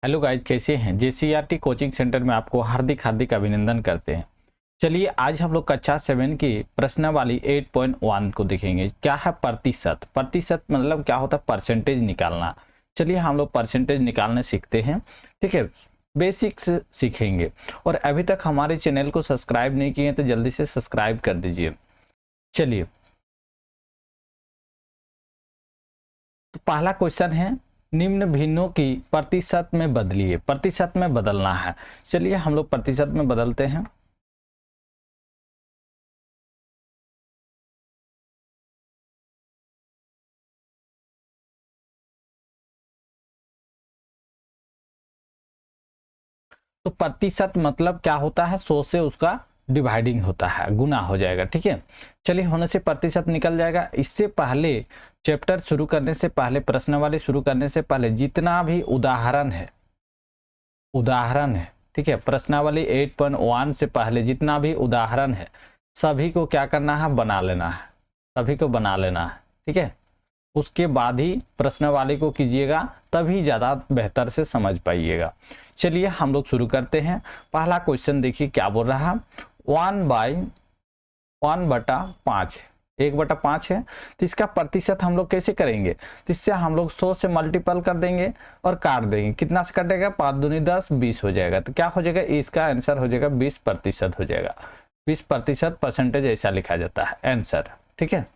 Hello guys, कैसे हैं। JCERT coaching centre में आपको हार्दिक हार्दिक अभिनंदन करते हैं। चलिए आज हम लोग कक्षा 7 की प्रश्नावली 8.1 को देखेंगे। क्या है प्रतिशत। प्रतिशत मतलब क्या होता है, परसेंटेज निकालना। चलिए हम लोग परसेंटेज निकालने सीखते हैं, ठीक है। बेसिक्स सीखेंगे। और अभी तक हमारे चैनल को सब्सक्राइब नहीं किए तो जल्दी से सब्सक्राइब कर दीजिए। चलिए, तो पहला क्वेश्चन है, निम्न भिन्नों की प्रतिशत में बदलिए। प्रतिशत में बदलना है। चलिए हम लोग प्रतिशत में बदलते हैं। तो प्रतिशत मतलब क्या होता है, 100 से उसका डिवाइडिंग होता है, गुना हो जाएगा, ठीक है। चलिए होने से प्रतिशत निकल जाएगा। इससे पहले चैप्टर शुरू करने से पहले, प्रश्नावली शुरू करने से पहले जितना भी उदाहरण है, ठीक है, प्रश्नावली 8.1 से पहले जितना भी उदाहरण है सभी को क्या करना है, बना लेना है। सभी को बना लेना है, ठीक है। उसके बाद ही प्रश्नावली को कीजिएगा, तभी ज़्यादा बेहतर से समझ पाइएगा। चलिए हम लोग शुरू करते हैं। पहला क्वेश्चन देखिए क्या बोल रहा है, 1/1/5, 1/5 है। तो इसका प्रतिशत हम लोग कैसे करेंगे, तो इससे हम लोग 100 से मल्टीपल कर देंगे और काट देंगे। कितना से कटेगा, 5 दूनी 10, 20 हो जाएगा। तो क्या हो जाएगा, इसका आंसर हो जाएगा 20% हो जाएगा। 20% परसेंटेज ऐसा लिखा जाता है आंसर, ठीक है।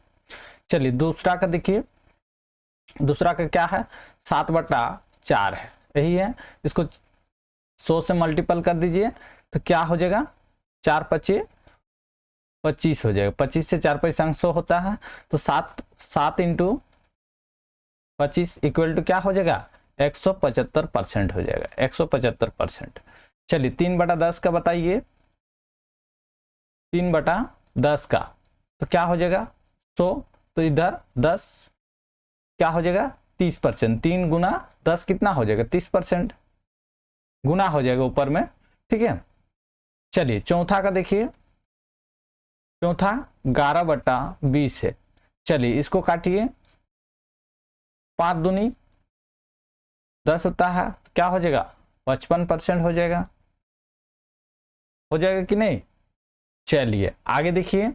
चलिए दूसरा का देखिए, दूसरा का क्या है, 7/4 है, यही है। इसको 100 से मल्टीपल कर दीजिए तो क्या हो जाएगा, 4×5 = 25 हो जाएगा। 25 से 4×5 100 होता है। तो 7 × 25 = क्या हो जाएगा, 175% हो जाएगा, 175%। चलिए 3/10 का बताइए, 3/10 का तो क्या हो जाएगा, 100। तो इधर 10 क्या हो जाएगा, 30%। 3 × 10 कितना हो जाएगा, 30%, गुना हो जाएगा ऊपर में, ठीक है। चलिए चौथा का देखिए, चौथा 11/20 है। चलिए इसको काटिए, 5 दूनी 10 होता है, क्या हो जाएगा, 55% हो जाएगा। हो जाएगा कि नहीं। चलिए आगे देखिए,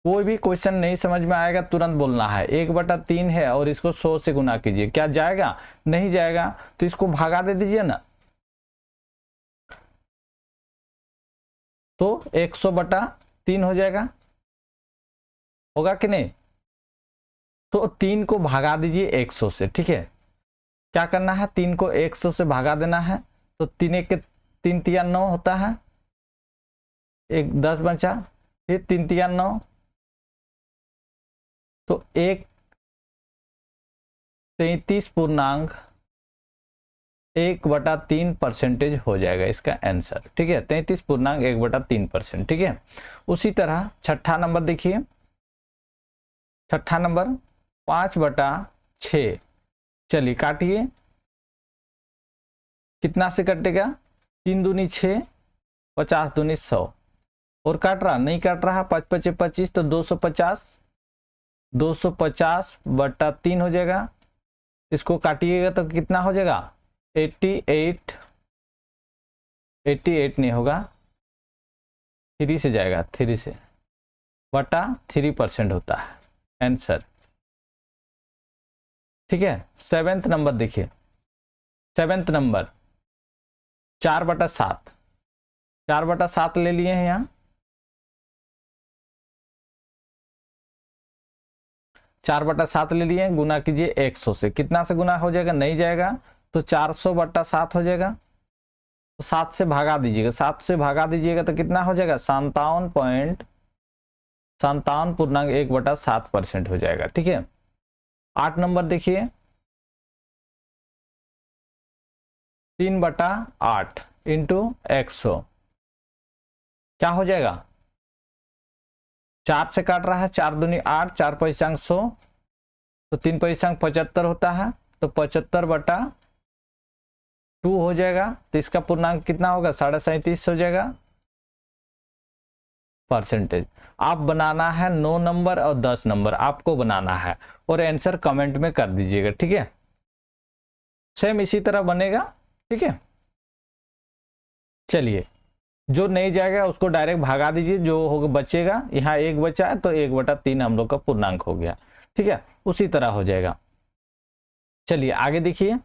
कोई भी क्वेश्चन नहीं समझ में आएगा तुरंत बोलना है। 1/3 है और इसको 100 से गुना कीजिए, क्या जाएगा, नहीं जाएगा। तो इसको भागा दे दीजिए ना, तो 100/3 हो जाएगा, होगा कि नहीं। तो 3 को भागा दीजिए 100 से, ठीक है। क्या करना है, 3 को 100 से भागा देना है। तो 3 × 1 = 3 × 3 = 9 होता है, 10 बचा, फिर 3 × 3 = 9। तो 33.1/3% हो जाएगा इसका आंसर, ठीक है। 33.1/3%, ठीक है। उसी तरह छठा नंबर देखिए, छठा नंबर 5/6। चलिए काटिए, कितना से कटेगा, 3 दूनी 6, 50 दूनी 100। और काट रहा, नहीं काट रहा, 5×5 = 25, तो 250, 250/3 हो जाएगा। इसको काटिएगा तो कितना हो जाएगा, 88, 88 नहीं होगा, 3 से जाएगा, 3 से बटा 3% होता है आंसर, ठीक है। 7th नंबर देखिए, 7th नंबर 4/7, 4/7 ले लिए हैं यहाँ। 4/7 ले लिए, गुना कीजिए 100 से, कितना से गुना हो जाएगा, नहीं जाएगा। तो 400/7 हो जाएगा। तो 7 से भागा दीजिएगा, 7 से भागा दीजिएगा तो कितना हो जाएगा, 57.1/7% हो जाएगा, ठीक है। 8 नंबर देखिए, 3/8 × 100 क्या हो जाएगा, 4 से काट रहा है, 4 दूनी 8, 4×5 = 100, तो 3×5 = 75 होता है। तो 75/2 हो जाएगा। तो इसका पूर्णांक कितना होगा, 37.5 हो जाएगा परसेंटेज। आप बनाना है 9 नंबर और 10 नंबर आपको बनाना है, और आंसर कमेंट में कर दीजिएगा, ठीक है। सेम इसी तरह बनेगा, ठीक है। चलिए, जो नहीं जाएगा उसको डायरेक्ट भगा दीजिए, जो होगा बचेगा, यहाँ 1 बचा है तो 1/3 हम लोग का पूर्णांक हो गया। ठीक है, उसी तरह हो जाएगा। चलिए आगे देखिए,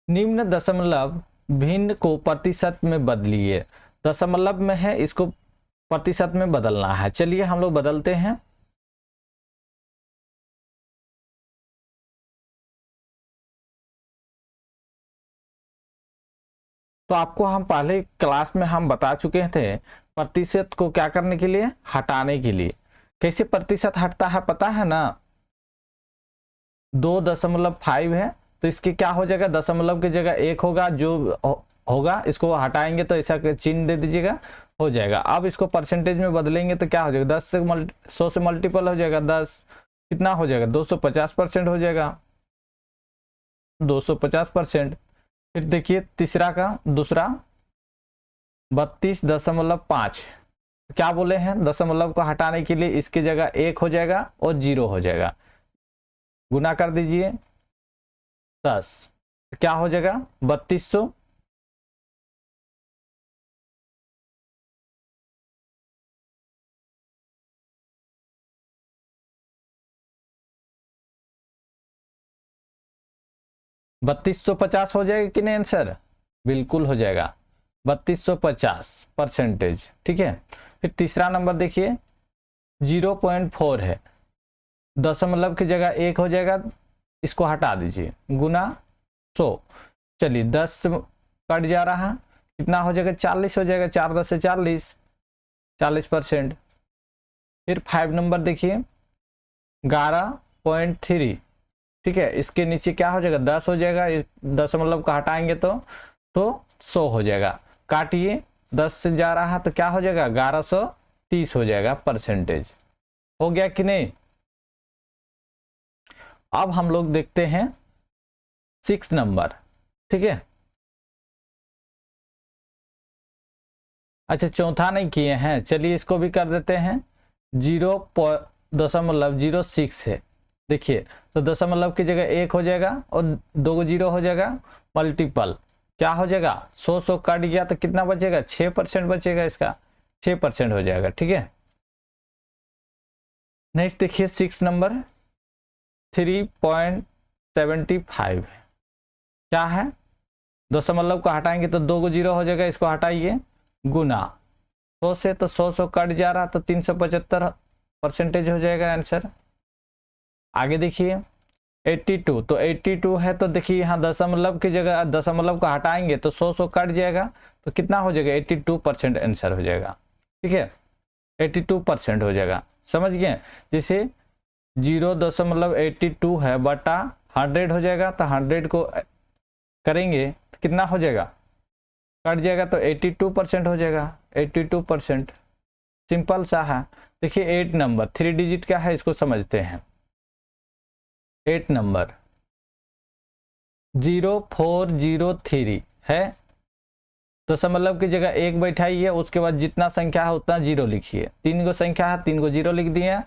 निम्न दशमलव भिन्न को प्रतिशत में बदलिए। दशमलव में है, इसको प्रतिशत में बदलना है। चलिए हम लोग बदलते हैं। तो आपको हम पहले क्लास में हम बता चुके थे प्रतिशत को क्या करने के लिए, हटाने के लिए। कैसे प्रतिशत हटता है पता है ना, 2.5 है तो इसके क्या हो जाएगा, दशमलव की जगह 1 होगा, जो होगा इसको हटाएंगे तो ऐसा चिन्ह दे दीजिएगा, हो जाएगा। अब इसको परसेंटेज में बदलेंगे तो क्या हो जाएगा, 100 से मल्टीपल हो जाएगा, 10 कितना हो जाएगा, 250% हो जाएगा, 250%। फिर देखिए तीसरा का दूसरा 32.5, क्या बोले हैं, दशमलव को हटाने के लिए इसकी जगह 1 हो जाएगा और 0 हो जाएगा, गुना कर दीजिए 10, क्या हो जाएगा 3200। $3250 हो जाएगा कि नहीं आंसर, बिल्कुल हो जाएगा 3250%। ठीक है, फिर तीसरा नंबर देखिए 0.4 है, दशमलव की जगह 1 हो जाएगा, इसको हटा दीजिए, गुना 100। चलिए 10 कट जा रहा, कितना हो जाएगा 40 हो जाएगा, 4 10 से 40% फिर 5 नंबर देखिए 11.3, ठीक है, इसके नीचे क्या हो जाएगा 10 हो जाएगा, इस दशमलव को हटाएंगे तो 100 हो जाएगा, काटिए 10 से जा रहा तो क्या हो जाएगा 1130 हो जाएगा परसेंटेज। हो गया कि नहीं। अब हम लोग देखते हैं 6 नंबर। ठीक है, अच्छा चौथा नहीं किए हैं, चलिए इसको भी कर देते हैं। 0.06 है, देखिए तो दशमलव की जगह 1 हो जाएगा और 2 0 हो जाएगा, मल्टीपल क्या हो जाएगा 100 कट गया तो कितना बचेगा 6% बचेगा, इसका 6% हो जाएगा। ठीक है, नेक्स्ट देखिए 6 नंबर 3.75 क्या है, दशमलव को हटाएंगे तो 2 0 हो जाएगा, इसको हटाइए, गुना 100 से तो 100 कट जा रहा तो 375% हो जाएगा आंसर। आगे देखिए 82, तो 82 है तो देखिए यहाँ दशमलव की जगह दशमलव को हटाएंगे तो 100 कट जाएगा तो कितना हो जाएगा 82% आंसर हो जाएगा। ठीक है, 82% हो जाएगा, समझ गए। जैसे 0.82 है बटा 100 हो जाएगा, तो 100 को करेंगे तो कितना हो जाएगा, कट जाएगा तो 82% हो जाएगा, 82%। सिंपल सा है। देखिए 8 नंबर 3 डिजिट क्या है इसको समझते हैं। 8 नंबर 0403 है, दशमलव की जगह 1 बैठाइए, उसके बाद जितना संख्या है उतना 0 लिखिए, 3 गो संख्या है 3 गो 0 लिख दिए,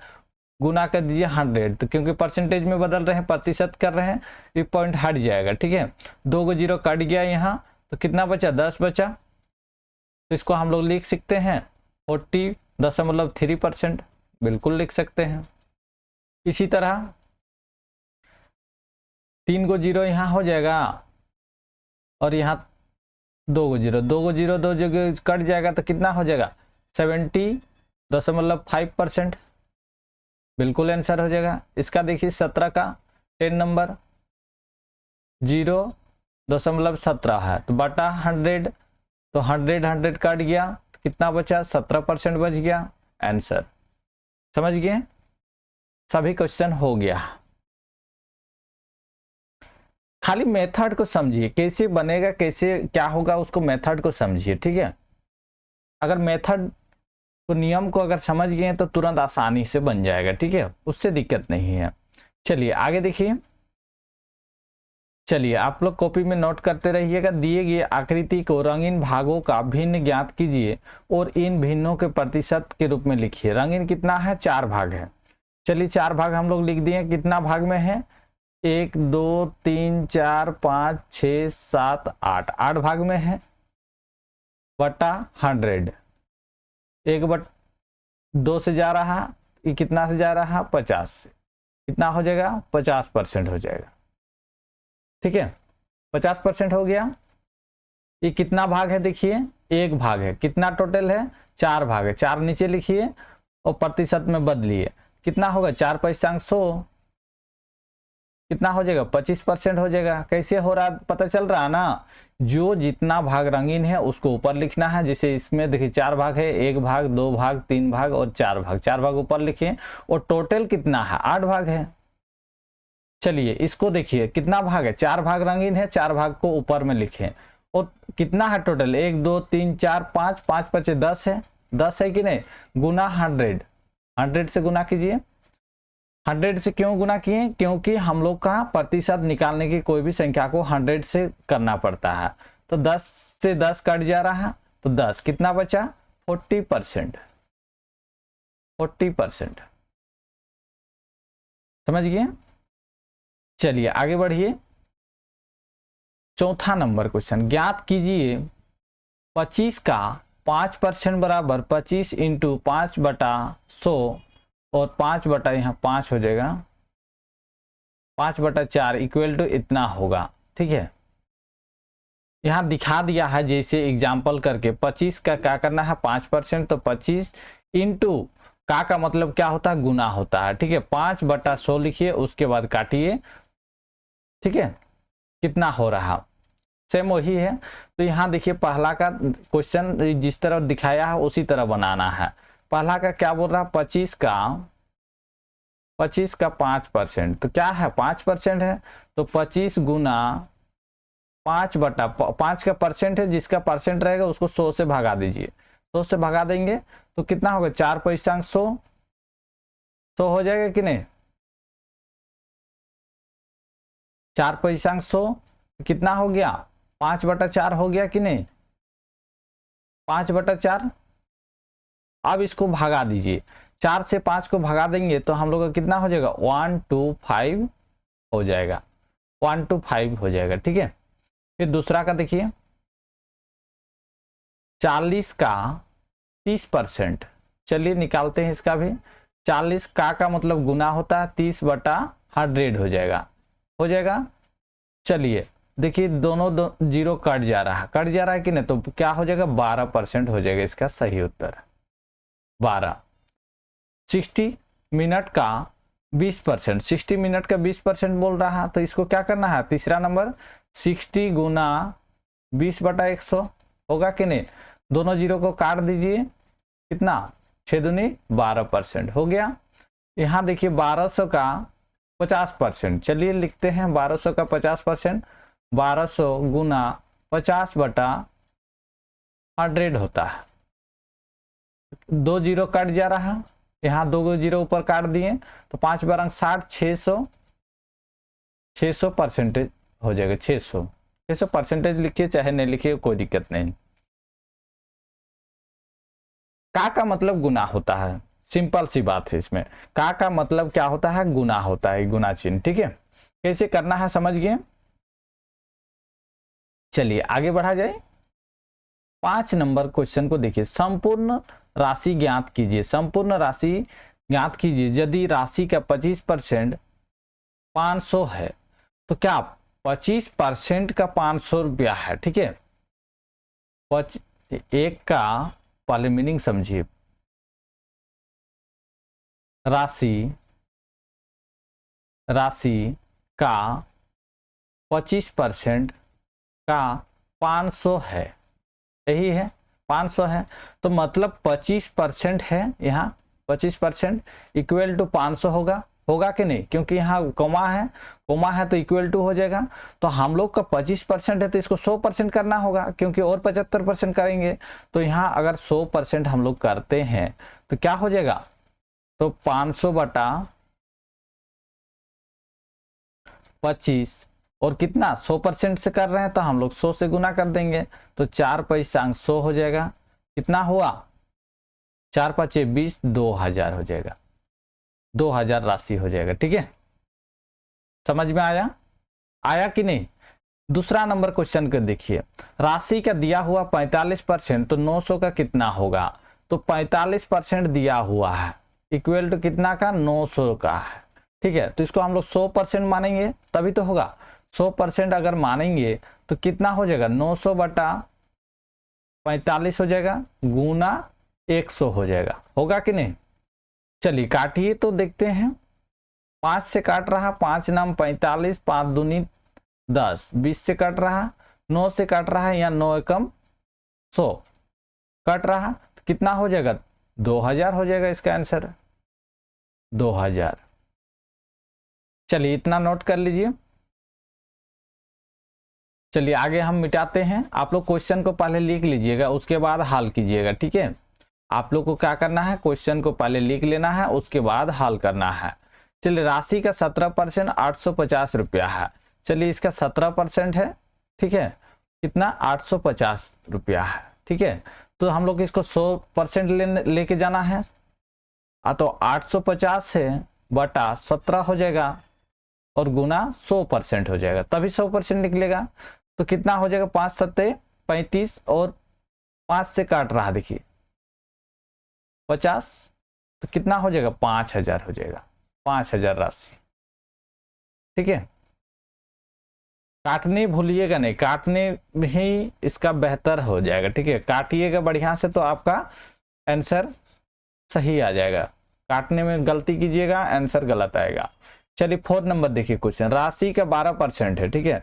गुना कर दीजिए 100, तो क्योंकि परसेंटेज में बदल रहे हैं प्रतिशत कर रहे हैं, ये पॉइंट हट जाएगा। ठीक है, 2 गो 0 कट गया यहाँ तो कितना बचा 10 बचा, तो इसको हम लोग लिख सकते हैं 40.3%, बिल्कुल लिख सकते हैं। इसी तरह 3 गो 0 यहाँ हो जाएगा और यहाँ 2 गो 0 2 जगह कट जाएगा तो कितना हो जाएगा 70.5%, बिल्कुल आंसर हो जाएगा इसका। देखिए 17 का 10 नंबर 0.17 है तो बटा 100, तो 100 कट गया तो कितना बचा 17% बच गया आंसर। समझ गए, सभी क्वेश्चन हो गया। खाली मेथड को समझिए, कैसे बनेगा कैसे क्या होगा उसको मेथड को समझिए। ठीक है, अगर मेथड तो नियम को अगर समझ गए तो तुरंत आसानी से बन जाएगा। ठीक है, उससे दिक्कत नहीं है। चलिए आगे देखिए, चलिए आप लोग कॉपी में नोट करते रहिएगा। दिए गए आकृति को रंगीन भागों का भिन्न ज्ञात कीजिए और इन भिन्नों के प्रतिशत के रूप में लिखिए। रंगीन कितना है 4 भाग है, चलिए 4 भाग हम लोग लिख दिए, कितना भाग में है 1 2 3 4 5 6 7 8 8 भाग में है। बटा 100, 1/2 से जा रहा, ये कितना से जा रहा, 50 से, कितना हो जाएगा, 50% हो जाएगा। ठीक है, 50% हो गया। ये कितना भाग है, देखिए 1 भाग है, कितना टोटल है, 4 भाग है, 4 नीचे लिखिए और प्रतिशत में बदलिए, कितना होगा, 4 पैंतालीस 100, कितना हो जाएगा, 25% हो जाएगा। कैसे हो रहा पता चल रहा है ना, जो जितना भाग रंगीन है उसको ऊपर लिखना है। जैसे इसमें देखिए 4 भाग है, 1 भाग, 2 भाग, 3 भाग और 4 भाग, 4 भाग ऊपर लिखिए और टोटल कितना है, 8 भाग है। चलिए इसको देखिए कितना भाग है, 4 भाग रंगीन है, 4 भाग को ऊपर में लिखें और कितना है टोटल, 1 2 3 4 5, 5 5 10 है, 10 है कि नहीं, गुना 100, 100 से गुना कीजिए। 100 से क्यों गुना किए, क्योंकि हम लोग का प्रतिशत निकालने की कोई भी संख्या को 100 से करना पड़ता है। तो 10 से 10 कट जा रहा है, तो 10 कितना बचा, 40%, 40%। समझ गए। चलिए आगे बढ़िए, चौथा नंबर क्वेश्चन, ज्ञात कीजिए 25 का 5% बराबर 25 इंटू 5/100 और 5 यहाँ 5 हो जाएगा, 5/4 इक्वल टू इतना होगा। ठीक है, यहाँ दिखा दिया है जैसे एग्जाम्पल करके, 25 का क्या करना है, 5%, तो 25 इंटू का मतलब क्या होता है, गुना होता है। ठीक है, 5/100 लिखिए, उसके बाद काटिए। ठीक है, कितना हो रहा, सेम वही है। तो यहाँ देखिए पहला का क्वेश्चन जिस तरह दिखाया है उसी तरह बनाना है। पहला का क्या बोल रहा है, 25 का 5%, तो क्या है, 5% है, तो 25 गुना 5/5 का परसेंट है, जिसका परसेंट रहेगा उसको 100 से भगा दीजिए, 100 से भगा देंगे तो कितना होगा, 4 पैंतालीस 100 हो जाएगा कि नहीं, 4 पैंतालीस 100 कितना हो गया, 5/4 हो गया कि नहीं, 5/4। अब इसको भगा दीजिए, 4 से 5 को भगा देंगे तो हम लोग का कितना हो जाएगा, 125 हो जाएगा, 125 हो जाएगा। ठीक है, फिर दूसरा का देखिए, 40 का 30%, चलिए निकालते हैं इसका भी। 40 का मतलब गुना होता है, 30/100 हो जाएगा। चलिए देखिए दोनों जीरो कट जा रहा है कि नहीं, तो क्या हो जाएगा, 12% हो जाएगा इसका सही उत्तर, 12। 60 मिनट का 20%, 60 मिनट का 20% बोल रहा है, तो इसको क्या करना है, तीसरा नंबर 60 गुना 20/100 होगा कि नहीं, दोनों जीरो को काट दीजिए, कितना, 6 दूनी 12% हो गया। यहाँ देखिए 1200 का 50%, चलिए लिखते हैं 1200 का 50%, 1200 गुना 50/100 होता है, 2 जीरो कट जा रहा है, यहाँ 2 जीरो ऊपर काट दिए तो 5 बारंग 60, 600% हो जाएगा, 600% लिखिए चाहे नहीं लिखिए कोई दिक्कत नहीं। का मतलब गुना होता है, सिंपल सी बात है, इसमें का मतलब क्या होता है, गुना होता है, गुना चिन्ह। ठीक है, कैसे करना है समझ गए। चलिए आगे बढ़ा जाए, 5 नंबर क्वेश्चन को देखिए, संपूर्ण राशि ज्ञात कीजिए, संपूर्ण राशि ज्ञात कीजिए यदि राशि का 25% 500 है, तो क्या 25% का 500 रुपया है। ठीक है, एक का पहले मीनिंग समझिए, राशि का 25% का 500 है, यही है 500 है, तो मतलब 25% है, यहाँ 25% इक्वल टू 500 होगा कि नहीं, क्योंकि यहाँ कोमा है तो इक्वल टू हो जाएगा। तो हम लोग का 25% है तो इसको 100% करना होगा, क्योंकि और 75% करेंगे, तो यहाँ अगर 100% हम लोग करते हैं तो क्या हो जाएगा, तो 500/25 और कितना 100% से कर रहे हैं तो हम लोग 100 से गुना कर देंगे, तो 4 पैंतालीस 100 हो जाएगा, कितना हुआ, 4 5 20, 2000 हो जाएगा, 2000 राशि हो जाएगा। ठीक है, समझ में आया कि नहीं। दूसरा नंबर क्वेश्चन को देखिए, राशि का दिया हुआ 45% तो 900 का कितना होगा। तो 45% दिया हुआ है इक्वल टू कितना का, 900 का है। ठीक है, तो इसको हम लोग 100% मानेंगे तभी तो होगा। 100% अगर मानेंगे तो कितना हो जाएगा, 900 बटा 45 हो जाएगा गुना 100 हो जाएगा, होगा कि नहीं। चलिए काटिए तो देखते हैं। 5 से काट रहा, 5 नाम 45, 5 दूनी 10, 20 से कट रहा, 9 से कट रहा है, या 9 एकम 100 कट रहा, तो कितना हो जाएगा, 2000 हो जाएगा इसका आंसर, 2000। चलिए इतना नोट कर लीजिए। चलिए आगे हम मिटाते हैं। आप लोग क्वेश्चन को पहले लिख लीजिएगा, उसके बाद हल कीजिएगा। ठीक है, आप लोग को क्या करना है, क्वेश्चन को पहले लिख लेना है, उसके बाद हल करना है। चलिए राशि का 17% 850 रुपया है। चलिए इसका 17% है, ठीक है, कितना 850 रुपया है। ठीक है, तो हम लोग इसको 100% लेके जाना है, तो 850 है बटा 17 हो जाएगा और गुना 100% हो जाएगा, तभी 100% निकलेगा। तो कितना हो जाएगा, 5 सत्ते 35 और 5 से काट रहा देखिए 50, तो कितना हो जाएगा, 5000 हो जाएगा, 5000 राशि। ठीक है, काटने भूलिएगा नहीं, काटने में ही इसका बेहतर हो जाएगा। ठीक है, काटिएगा बढ़िया से तो आपका आंसर सही आ जाएगा, काटने में गलती कीजिएगा आंसर गलत आएगा। चलिए 4 नंबर देखिए क्वेश्चन, राशि का 12% है। ठीक है,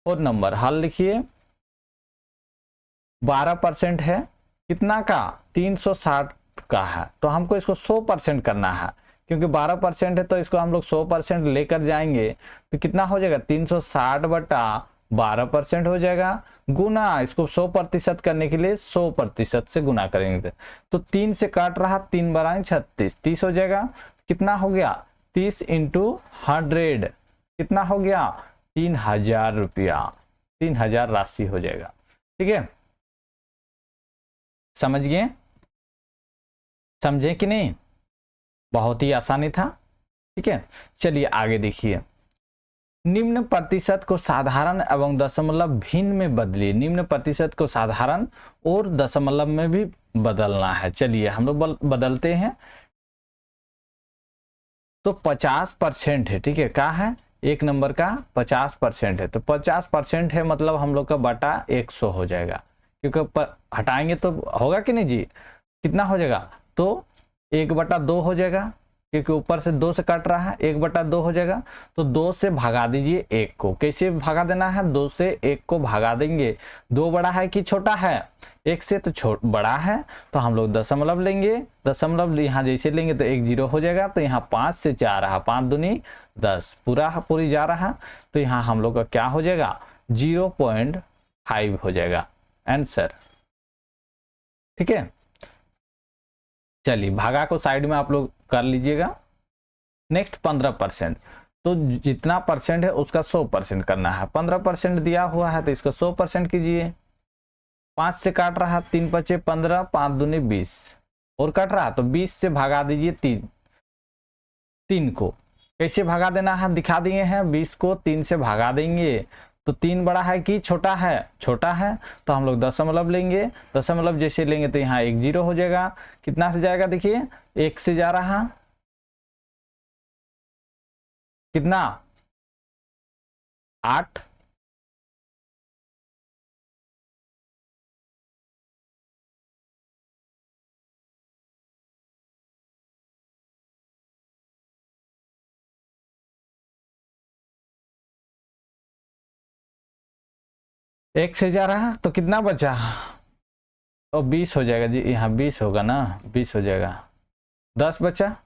4 नंबर हल लिखिए। 12% है कितना का, 360 का है, तो हमको इसको 100% करना है, क्योंकि 12% है तो इसको हम लोग 100% लेकर जाएंगे, तो कितना हो जाएगा, 360 बटा 12% हो जाएगा गुना, इसको 100% करने के लिए 100% से गुना करेंगे, तो 3 से काट रहा, 3 बारह 36, 30 हो जाएगा। कितना हो गया, 30 इंटू 100 कितना हो गया, 3000 रुपया, 3000 राशि हो जाएगा। ठीक है, समझ गए, समझे कि नहीं, बहुत ही आसानी था। ठीक है, चलिए आगे देखिए, निम्न प्रतिशत को साधारण एवं दशमलव भिन्न में बदलिए। निम्न प्रतिशत को साधारण और दशमलव में भी बदलना है। चलिए हम लोग बदलते हैं। तो 50% है, ठीक है, क्या है, एक नंबर का 50% है, तो 50% है मतलब हम लोग का बटा 100 हो जाएगा, क्योंकि हटाएंगे तो होगा कि नहीं जी, कितना हो जाएगा, तो 1/2 हो जाएगा, क्योंकि ऊपर से 2 से कट रहा है, 1/2 हो जाएगा। तो 2 से भगा दीजिए 1 को, कैसे भगा देना है, 2 से 1 को भगा देंगे। 2 बड़ा है कि छोटा है, 1 से तो बड़ा है, तो हम लोग दशमलव लेंगे, दशमलव यहाँ जैसे लेंगे तो 1 0 हो जाएगा, तो यहाँ 5 से 4 रहा, 5 दूनी 10 पूरी जा रहा, तो यहाँ हम लोग का क्या हो जाएगा, 0.5 हो जाएगा आंसर। ठीक है, चलिए भागा को साइड में आप लोग कर लीजिएगा। नेक्स्ट 15%, तो जितना परसेंट है उसका 100% करना है। 15% दिया हुआ है तो इसको 100% कीजिए। 5 से काट रहा, 3 बचे 15, 5 दूनी 20 और कट रहा, तो 20 से भगा दीजिए 3 को। कैसे भगा देना है दिखा दिए हैं, 20 को 3 से भगा देंगे, तो 3 बड़ा है कि छोटा है, छोटा है, तो हम लोग दशमलव लेंगे, दशमलव जैसे लेंगे तो यहाँ 1 0 हो जाएगा। कितना से जाएगा देखिए, 1 से जा रहा, कितना 8, एक से जा रहा तो कितना बचा, तो 20 हो जाएगा जी, यहाँ 20 होगा ना, 20 हो जाएगा, 10 बचा।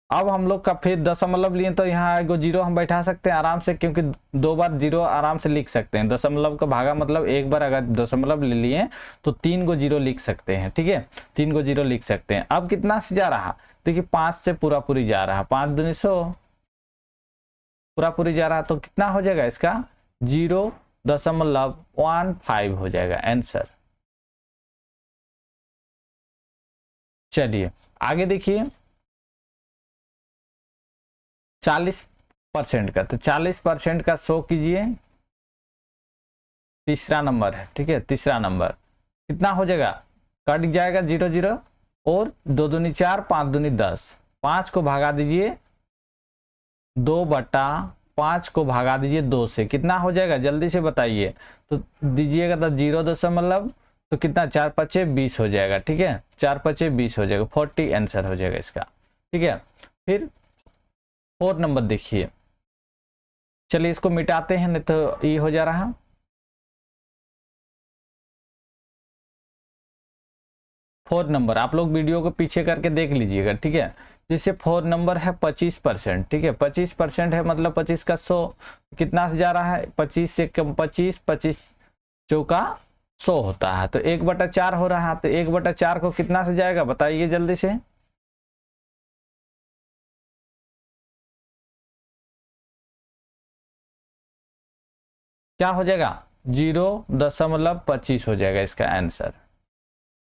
अब हम लोग का फिर दशमलव लिए तो यहाँ एगो 0 हम बैठा सकते हैं आराम से, क्योंकि 2 बार 0 आराम से लिख सकते हैं। दशमलव का भागा मतलब एक बार अगर दशमलव ले लिए तो 3 गो 0 लिख सकते हैं। ठीक है, 3 गो 0 लिख सकते हैं। अब कितना से जा रहा, देखिए 5 से पूरी जा रहा, 5 दूनी 100 पूरी जा रहा, तो कितना हो जाएगा इसका 0.15 हो जाएगा आंसर। चलिए आगे देखिए, 40 परसेंट का, तो 40% का 100 कीजिए, तीसरा नंबर है, ठीक है, तीसरा नंबर कितना हो जाएगा, कट जाएगा 0 0 और 2 दूनी 4, 5 दूनी 10, 5 को भागा दीजिए 2/5 को भागा दीजिए 2 से, कितना हो जाएगा जल्दी से बताइए, तो दीजिएगा तो 0 तो कितना 4 5 20 हो जाएगा, ठीक है, 4 5 20 हो जाएगा, 40 आंसर हो जाएगा इसका, ठीक है। फिर 4 नंबर देखिए, चलिए इसको मिटाते हैं, नहीं तो ये हो जा रहा। 4 नंबर आप लोग वीडियो को पीछे करके देख लीजिएगा, ठीक है। जैसे 4 नंबर है 25%, ठीक है, 25% है मतलब 25 का 100 कितना से जा रहा है, 25 से कम 25, 25 चौका 100 होता है, तो 1/4 हो रहा है, तो 1/4 को कितना से जाएगा बताइए जल्दी से। क्या हो जाएगा 0.25 हो जाएगा इसका आंसर।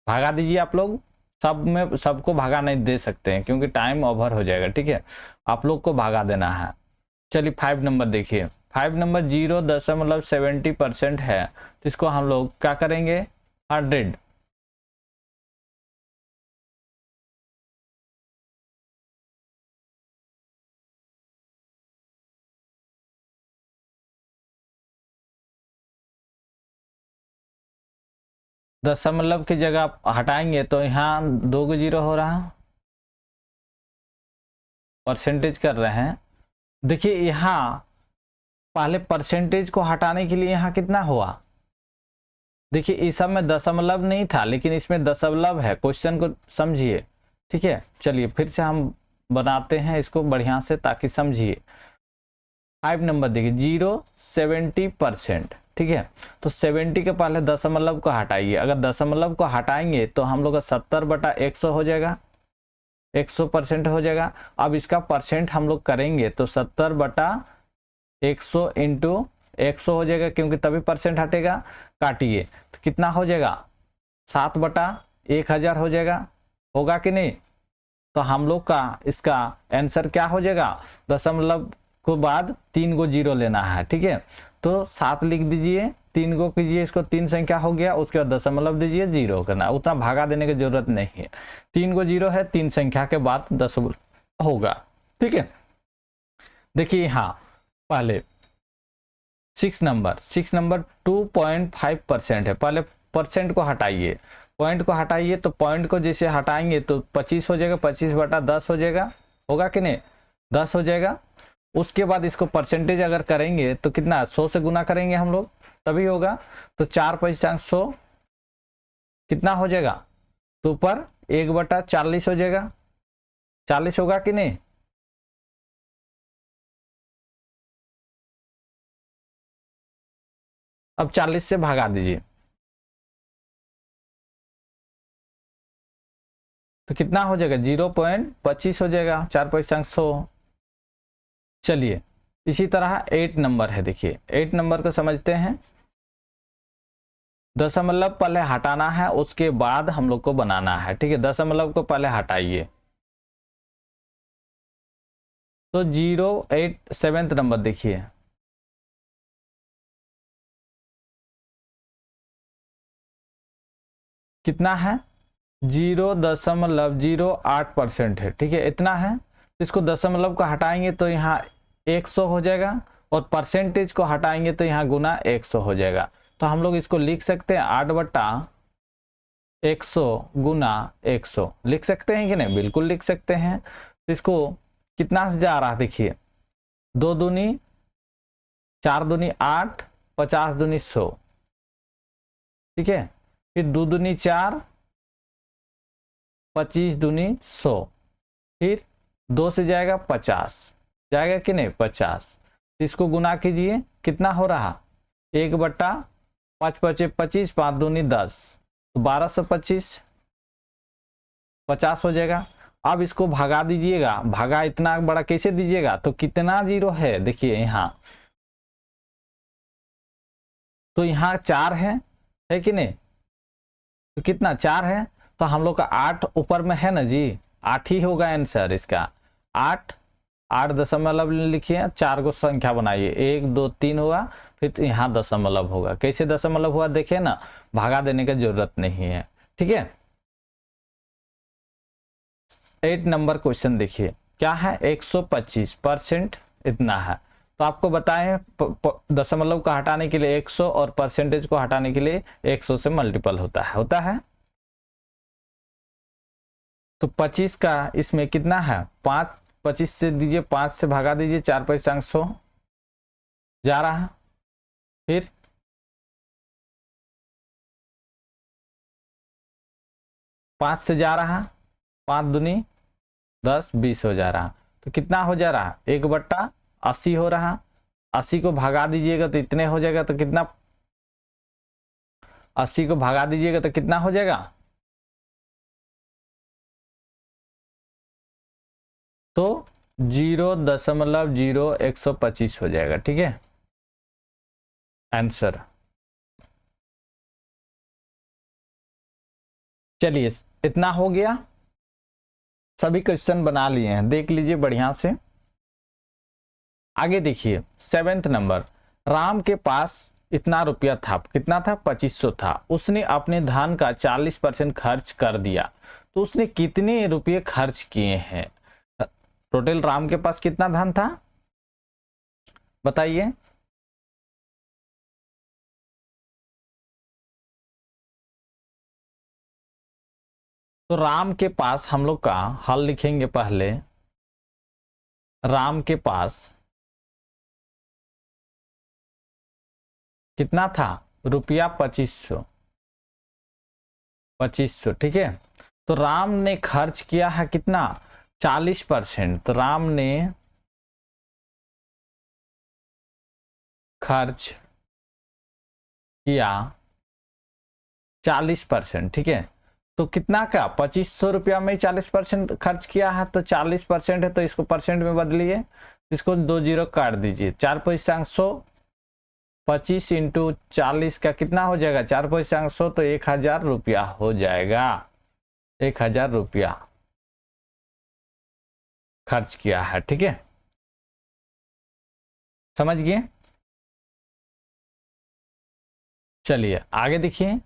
भागा दीजिए आप लोग, सब में सबको भागा नहीं दे सकते हैं क्योंकि टाइम ओवर हो जाएगा, ठीक है, आप लोग को भागा देना है। चलिए 5 नंबर देखिए, 5 नंबर 0.70% है, तो इसको हम लोग क्या करेंगे 100, दशमलव की जगह आप हटाएंगे तो यहाँ 2 को 0 हो रहा, परसेंटेज कर रहे हैं। देखिए यहाँ पहले परसेंटेज को हटाने के लिए यहाँ कितना हुआ, देखिए इस सब में दशमलव नहीं था लेकिन इसमें दशमलव है, क्वेश्चन को समझिए, ठीक है। चलिए फिर से हम बनाते हैं इसको बढ़िया से ताकि समझिए। 5 नंबर देखिए 0.70%, ठीक है, तो 70 के पहले दशमलव को हटाइए, अगर दशमलव को हटाएंगे तो हम लोग का 70/100 हो जाएगा, 100% हो जाएगा। अब इसका परसेंट हम लोग करेंगे तो 70/100 इंटू 100 हो जाएगा क्योंकि तभी परसेंट हटेगा, काटिए तो कितना हो जाएगा 7/1000 हो जाएगा, होगा कि नहीं। तो हम लोग का इसका आंसर क्या हो जाएगा, दशमलव को बाद 3 को 0 लेना है, ठीक है, तो 7 लिख दीजिए, 3 को कीजिए, इसको 3 संख्या हो गया, उसके बाद दशमलव दीजिए 0 करना, उतना भागा देने की जरूरत नहीं है, 3 को 0 है, 3 संख्या के बाद दशमलव होगा, ठीक है। देखिए यहाँ पहले 6 नंबर 2.5% है, पहले परसेंट को हटाइए, पॉइंट को हटाइए, तो पॉइंट को जैसे हटाएंगे तो 25 हो जाएगा, 25/10 हो जाएगा, होगा कि नहीं 10 हो जाएगा। उसके बाद इसको परसेंटेज अगर करेंगे तो कितना 100 से गुना करेंगे हम लोग तभी होगा, तो 4 5 100 कितना हो जाएगा, तो ऊपर 1/40 हो जाएगा, 40 होगा कि नहीं। अब 40 से भागा दीजिए तो कितना हो जाएगा 0.25 हो जाएगा, 4 5 100। चलिए इसी तरह 8 नंबर है, देखिए 8 नंबर को समझते हैं, दशमलव पहले हटाना है उसके बाद हम लोग को बनाना है, ठीक है, दशमलव को पहले हटाइए, तो 7 नंबर देखिए, कितना है 0.08% है, ठीक है, इतना है। इसको दशमलव को हटाएंगे तो यहाँ 100 हो जाएगा और परसेंटेज को हटाएंगे तो यहाँ गुना 100 हो जाएगा, तो हम लोग इसको लिख सकते हैं 8/100 गुना 100 लिख सकते हैं कि नहीं, बिल्कुल लिख सकते हैं। तो इसको कितना से जा रहा है देखिए, 2 दूनी 4 दूनी 8, 50 दूनी 100, ठीक है, फिर 2 दूनी 4, 25 दूनी 100, फिर 2 से जाएगा 50, जाएगा कि नहीं 50, इसको गुना कीजिए कितना हो रहा 1/5 5 25, 5 दूनी 10, तो 1225 50 हो जाएगा। अब इसको भगा दीजिएगा, भागा इतना बड़ा कैसे दीजिएगा, तो कितना 0 है देखिए यहाँ, तो यहाँ 4 है कि नहीं, तो कितना 4 है, तो हम लोग का 8 ऊपर में है ना जी, 8 ही होगा आंसर इसका, 8 8 दशमलव लिखिए, 4 को संख्या बनाइए, 1 2 3 हुआ, फिर यहाँ दशमलव होगा। कैसे दशमलव हुआ देखिए ना, भागा देने की जरूरत नहीं है, ठीक है। 8 नंबर क्वेश्चन देखिए, क्या है 125% इतना है। तो आपको बताएं दशमलव को हटाने के लिए 100 और परसेंटेज को हटाने के लिए 100 से मल्टीपल होता है। तो 25 का इसमें कितना है 5, 25 से दीजिए, 5 से भगा दीजिए, 4 5 100 जा रहा है, फिर 5 से जा रहा, 5 दूनी 10, 20 हो जा रहा। तो कितना हो जा रहा, 1/80 हो रहा। 80 को भगा दीजिएगा तो इतने हो जाएगा, तो कितना, 80 को भगा दीजिएगा तो कितना हो जाएगा, तो 0.0125 हो जाएगा, ठीक है आंसर। चलिए इतना हो गया, सभी क्वेश्चन बना लिए हैं, देख लीजिए बढ़िया से। आगे देखिए 7th नंबर, राम के पास इतना रुपया था, कितना था 2500 था, उसने अपने धन का 40% खर्च कर दिया, तो उसने कितने रुपये खर्च किए हैं। टोटल राम के पास कितना धन था बताइए। तो राम के पास हम लोग का हल लिखेंगे पहले, राम के पास कितना था रुपया 2500, ठीक है। तो राम ने खर्च किया है कितना 40%, तो राम ने खर्च किया 40%, ठीक है। तो कितना का 2500 रुपया में 40% खर्च किया है, तो 40% है तो इसको परसेंट में बदलिए, इसको 2 जीरो काट दीजिए, 4 5 100, 25 इंटू 40 का कितना हो जाएगा 4 5 100, तो 1000 रुपया हो जाएगा, 1000 रुपया खर्च किया है, ठीक है समझ गए। चलिए आगे देखिए,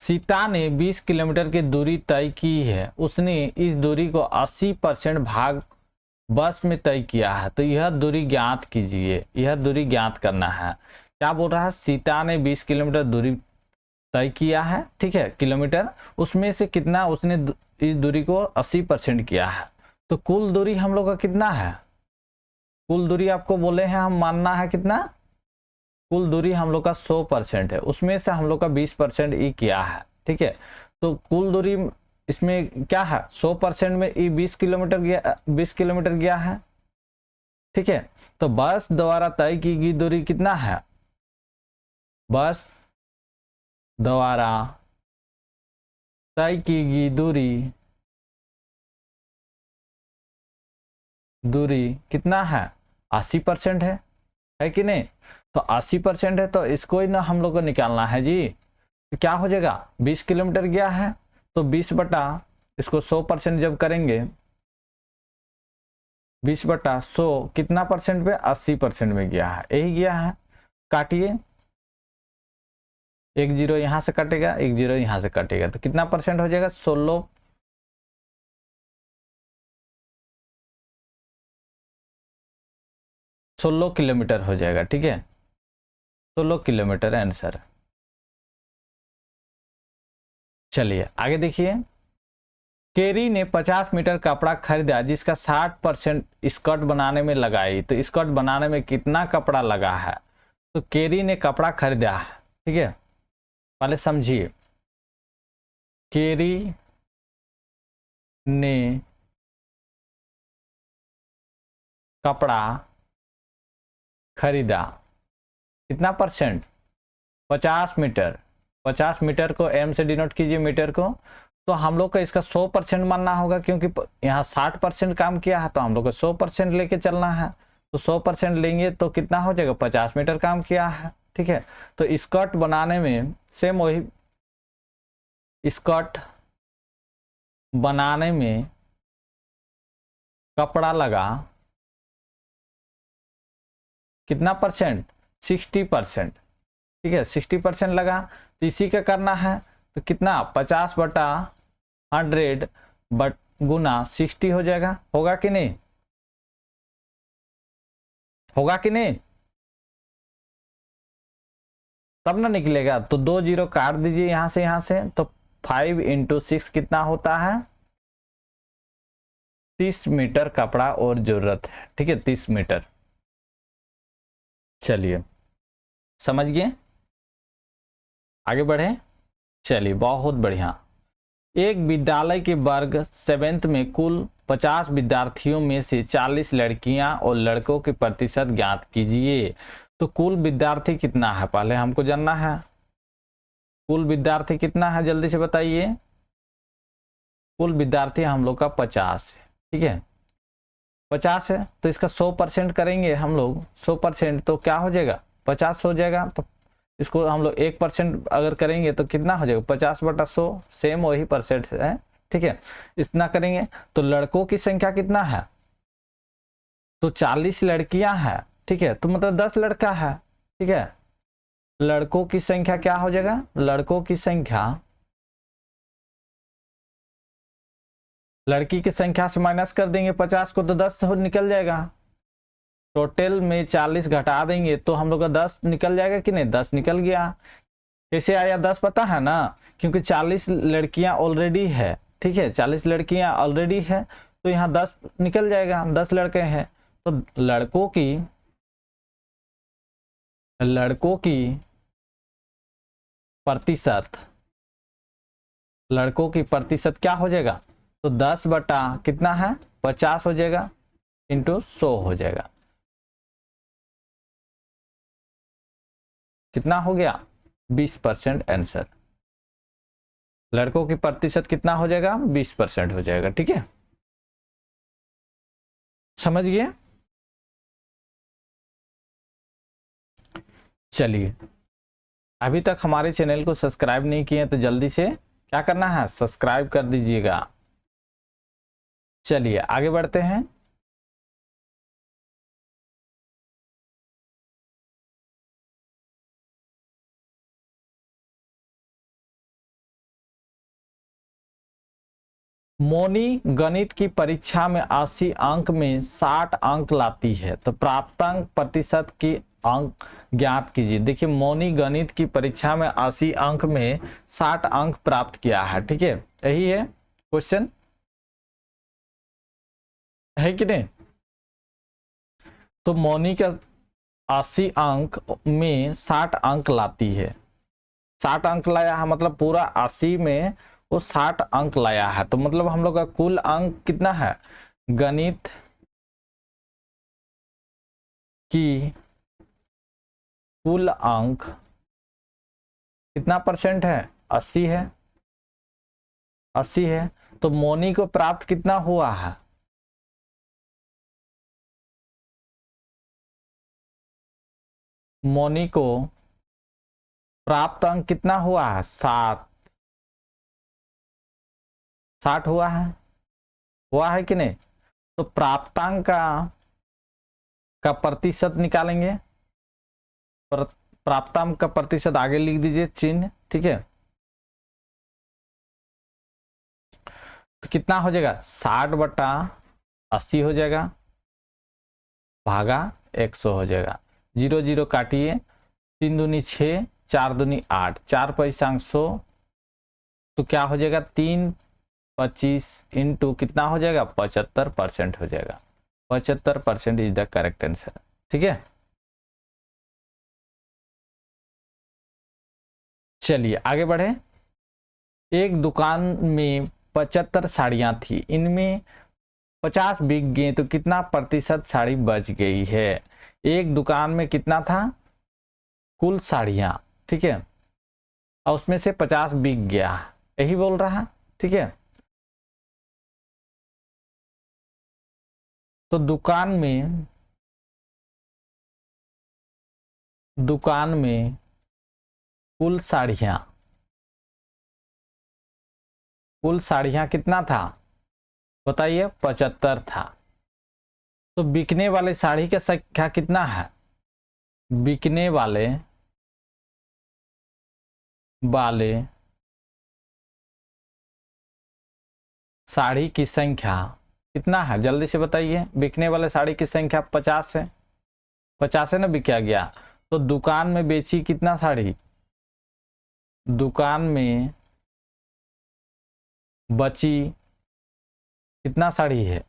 सीता ने 20 किलोमीटर की दूरी तय की है, उसने इस दूरी को 80% भाग बस में तय किया है, तो यह दूरी ज्ञात कीजिए, यह दूरी ज्ञात करना है। क्या बोल रहा है, सीता ने 20 किलोमीटर दूरी तय किया है, ठीक है किलोमीटर, उसमें से कितना उसने इस दूरी को 80% किया है, तो कुल दूरी हम लोग का कितना है, कुल दूरी आपको बोले हैं हम मानना है कितना, कुल दूरी हम लोग का 100% है, उसमें से हम लोग का 20% ई किया है, ठीक है। तो कुल दूरी इसमें क्या है 100% में ई 20 किलोमीटर गया, 20 किलोमीटर गया है, ठीक है। तो बस द्वारा तय की गई दूरी कितना है, बस द्वारा तय की गई दूरी कितना है 80% है कि नहीं। तो 80% है तो इसको ही ना हम लोग को निकालना है जी। तो क्या हो जाएगा 20 किलोमीटर गया है, तो 20 बटा इसको 100% जब करेंगे, 20 बटा 100 कितना परसेंट पे 80% में गया है, यही गया है। काटिए, 1 जीरो यहां से कटेगा, 1 जीरो यहां से कटेगा, तो कितना परसेंट हो जाएगा 16 किलोमीटर हो जाएगा, ठीक है 16 किलोमीटर आंसर। चलिए आगे देखिए, केरी ने 50 मीटर कपड़ा खरीदा जिसका 60% स्कर्ट बनाने में लगाई, तो स्कर्ट बनाने में कितना कपड़ा लगा है। तो केरी ने कपड़ा खरीदा, ठीक है पहले समझिए, केरी ने कपड़ा खरीदा कितना परसेंट 50 मीटर, 50 मीटर को एम से डिनोट कीजिए मीटर को, तो हम लोग का इसका 100% मानना होगा, क्योंकि यहाँ 60% काम किया है तो हम लोग को 100% लेके चलना है, तो 100% लेंगे तो कितना हो जाएगा 50 मीटर काम किया है, ठीक है। तो स्कर्ट बनाने में सेम वही, स्कर्ट बनाने में कपड़ा लगा कितना परसेंट, 60%, ठीक है 60% लगा। तो इसी का करना है तो कितना 50/100 बट गुना 60 हो जाएगा। होगा कि नहीं, होगा कि नहीं, तब ना निकलेगा। तो 2 0 काट दीजिए यहां से यहां से। तो 5 × 6 कितना होता है, 30 मीटर कपड़ा और जरूरत है, ठीक है 30 मीटर। चलिए समझ गए, आगे बढ़े। चलिए बहुत बढ़िया। एक विद्यालय के वर्ग 7th में कुल 50 विद्यार्थियों में से 40 लड़कियां और लड़कों के प्रतिशत ज्ञात कीजिए। तो कुल विद्यार्थी कितना है पहले हमको जानना है। कुल विद्यार्थी कितना है जल्दी से बताइए। कुल विद्यार्थी हम लोग का 50 है, ठीक है 50 है। तो इसका 100% करेंगे हम लोग, 100% तो क्या हो जाएगा 50 हो जाएगा। तो इसको हम लोग 1% अगर करेंगे तो कितना हो जाएगा 50/100, सेम वही परसेंट है, ठीक है इतना करेंगे। तो लड़कों की संख्या कितना है, तो 40 लड़कियां हैं, ठीक है तो मतलब 10 लड़का है, ठीक है। लड़कों की संख्या क्या हो जाएगा, लड़कों की संख्या, लड़की की संख्या से माइनस कर देंगे 50 को तो 10 निकल जाएगा। टोटल में 40 घटा देंगे तो हम लोग का 10 निकल जाएगा कि नहीं, 10 निकल गया। कैसे आया 10 पता है ना, क्योंकि 40 लड़कियां ऑलरेडी है, ठीक है 40 लड़कियां ऑलरेडी है तो यहाँ 10 निकल जाएगा, 10 लड़के हैं। तो लड़कों की प्रतिशत, लड़कों की प्रतिशत क्या हो जाएगा, तो 10 बटा कितना है 50 हो जाएगा इंटू 100 हो जाएगा। कितना हो गया 20% आंसर। लड़कों की प्रतिशत कितना हो जाएगा 20% हो जाएगा, ठीक है समझ गए। चलिए अभी तक हमारे चैनल को सब्सक्राइब नहीं किए तो जल्दी से क्या करना है सब्सक्राइब कर दीजिएगा। चलिए आगे बढ़ते हैं। मोनी गणित की परीक्षा में 80 अंक में 60 अंक लाती है तो प्राप्तांक प्रतिशत की अंक ज्ञात कीजिए। देखिए मोनी गणित की परीक्षा में 80 अंक में 60 अंक प्राप्त किया है, ठीक है यही है क्वेश्चन है कि नहीं। तो मोनी का 80 अंक में 60 अंक लाती है, 60 अंक लाया है मतलब पूरा 80 में वो 60 अंक लाया है। तो मतलब हम लोग का कुल अंक कितना है, गणित की कुल अंक कितना परसेंट है 80 है, 80 है। तो मोनी को प्राप्त कितना हुआ है, मोनी को प्राप्त अंक कितना हुआ है 60 हुआ है कि नहीं। तो प्राप्तांक का प्रतिशत निकालेंगे, प्राप्तांक का प्रतिशत आगे लिख दीजिए चिन्ह, ठीक है तो कितना हो जाएगा 60/80 हो जाएगा भागा 100 हो जाएगा। 0 0 काटिए, 3 दूनी 6, 4 दूनी 8, 4 पैसा 100 तो क्या हो जाएगा 3/25 इंटू कितना हो जाएगा 75% हो जाएगा। 75% इज द करेक्ट आंसर, ठीक है। चलिए आगे बढ़े। एक दुकान में 75 साड़ियां थी, इनमें 50 बिक गई तो कितना प्रतिशत साड़ी बच गई है। एक दुकान में कितना था कुल साड़ियां, ठीक है और उसमें से 50 बिक गया, यही बोल रहा है, ठीक है। तो दुकान में कुल साड़ियां कितना था बताइए 75 था। तो बिकने वाले साड़ी का संख्या कितना है बिकने वाले साड़ी की संख्या कितना है, जल्दी से बताइए। बिकने वाले साड़ी की संख्या 50 है, 50 है ना, बिका गया। तो दुकान में बेची कितना साड़ी, दुकान में बची कितना साड़ी है,